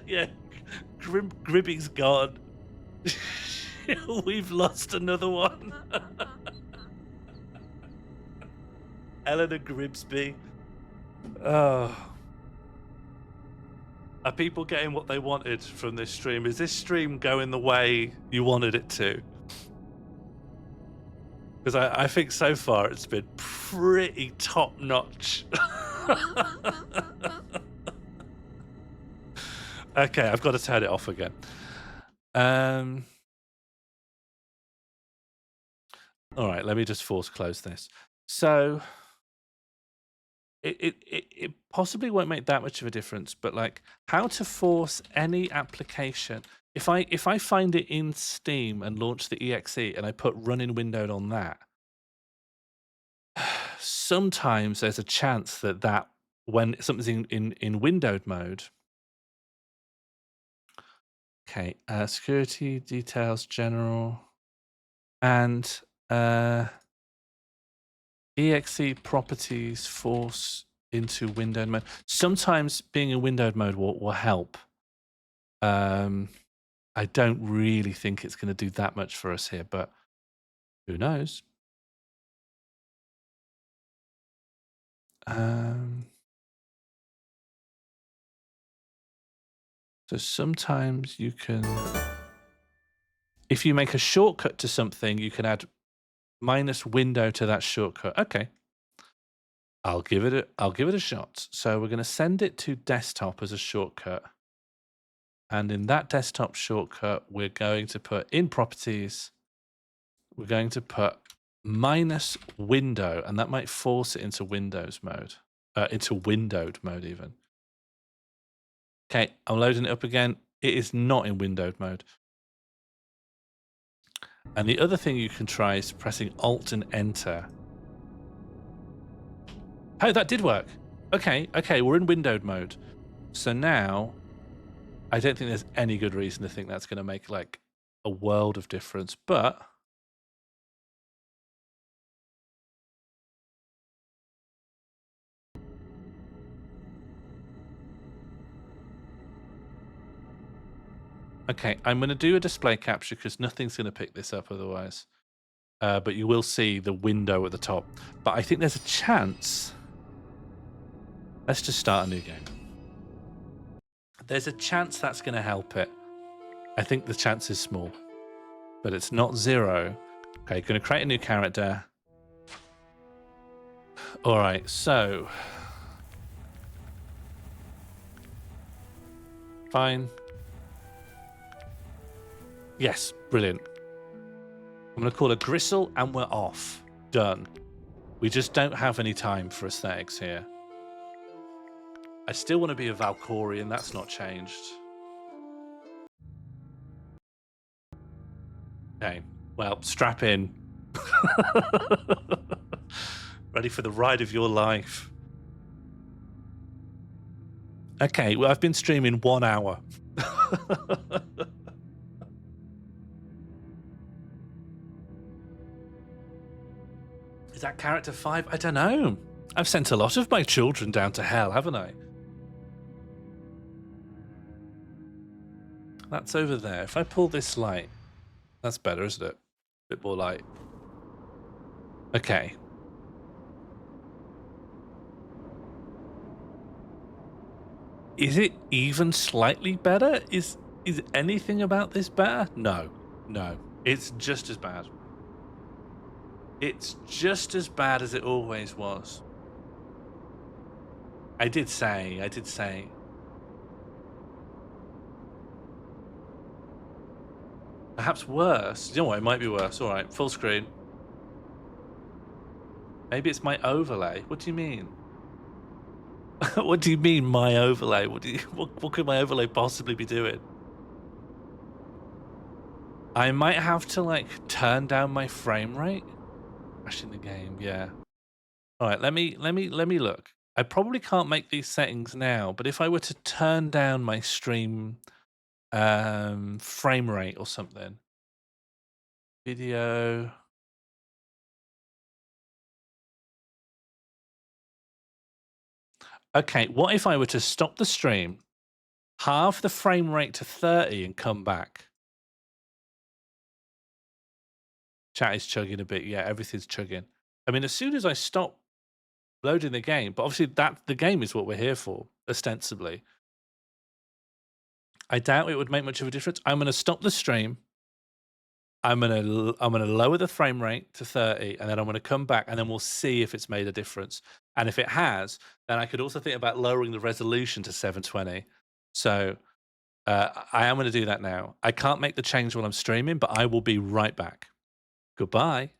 Yeah, Gribby's gone. We've lost another one. Eleanor Grimsby. Oh. Are people getting what they wanted from this stream? Is this stream going the way you wanted it to? Because I think so far it's been pretty top notch. Okay, I've got to turn it off again. All right, let me just force close this. So it possibly won't make that much of a difference, but like how to force any application. If I find it in Steam and launch the exe and I put running windowed on that, sometimes there's a chance that when something's in windowed mode. Okay, security details, general, and exe properties force into windowed mode. Sometimes being in windowed mode will help. I don't really think it's going to do that much for us here, but who knows? So sometimes you can, if you make a shortcut to something, you can add minus window to that shortcut. Okay. I'll give it a shot. So we're going to send it to desktop as a shortcut. And in that desktop shortcut, we're going to put in properties, we're going to put minus window, and that might force it into Windows mode, into windowed mode even. Okay, I'm loading it up again. It is not in windowed mode. And the other thing you can try is pressing Alt and Enter. Oh, that did work. Okay, we're in windowed mode. So now, I don't think there's any good reason to think that's going to make like a world of difference, but okay, I'm going to do a display capture because nothing's going to pick this up otherwise. But you will see the window at the top. But I think there's a chance. Let's just start a new game. There's a chance that's going to help it. I think the chance is small, but it's not zero. Okay, going to create a new character. All right, so fine. Yes, brilliant. I'm going to call her Gristle and we're off. Done. We just don't have any time for aesthetics here. I still want to be a Valkorian. That's not changed. Okay. Well, strap in. Ready for the ride of your life. Okay. Well, I've been streaming 1 hour. Is that character 5? I don't know. I've sent a lot of my children down to hell, haven't I? That's over there. If I pull this light, that's better, isn't it? A bit more light. Okay. Is it even slightly better? Is anything about this better? No. No. It's just as bad. It's just as bad as it always was. I did say. Perhaps worse. You know what? It might be worse. All right, full screen. Maybe it's my overlay. What do you mean? What do you mean, my overlay? What could my overlay possibly be doing? I might have to like turn down my frame rate. Crashing the game, yeah. All right, let me look. I probably can't make these settings now, but if I were to turn down my stream frame rate or something, video. Okay, what if I were to stop the stream, halve the frame rate to 30 and come back? Chat is chugging a bit. Yeah, everything's chugging. I mean, as soon as I stop loading the game. But obviously, the game is what we're here for, ostensibly. I doubt it would make much of a difference. I'm going to stop the stream. I'm gonna lower the frame rate to 30, and then I'm gonna come back, and then we'll see if it's made a difference. And if it has, then I could also think about lowering the resolution to 720. So I am gonna do that now. I can't make the change while I'm streaming, but I will be right back. Goodbye.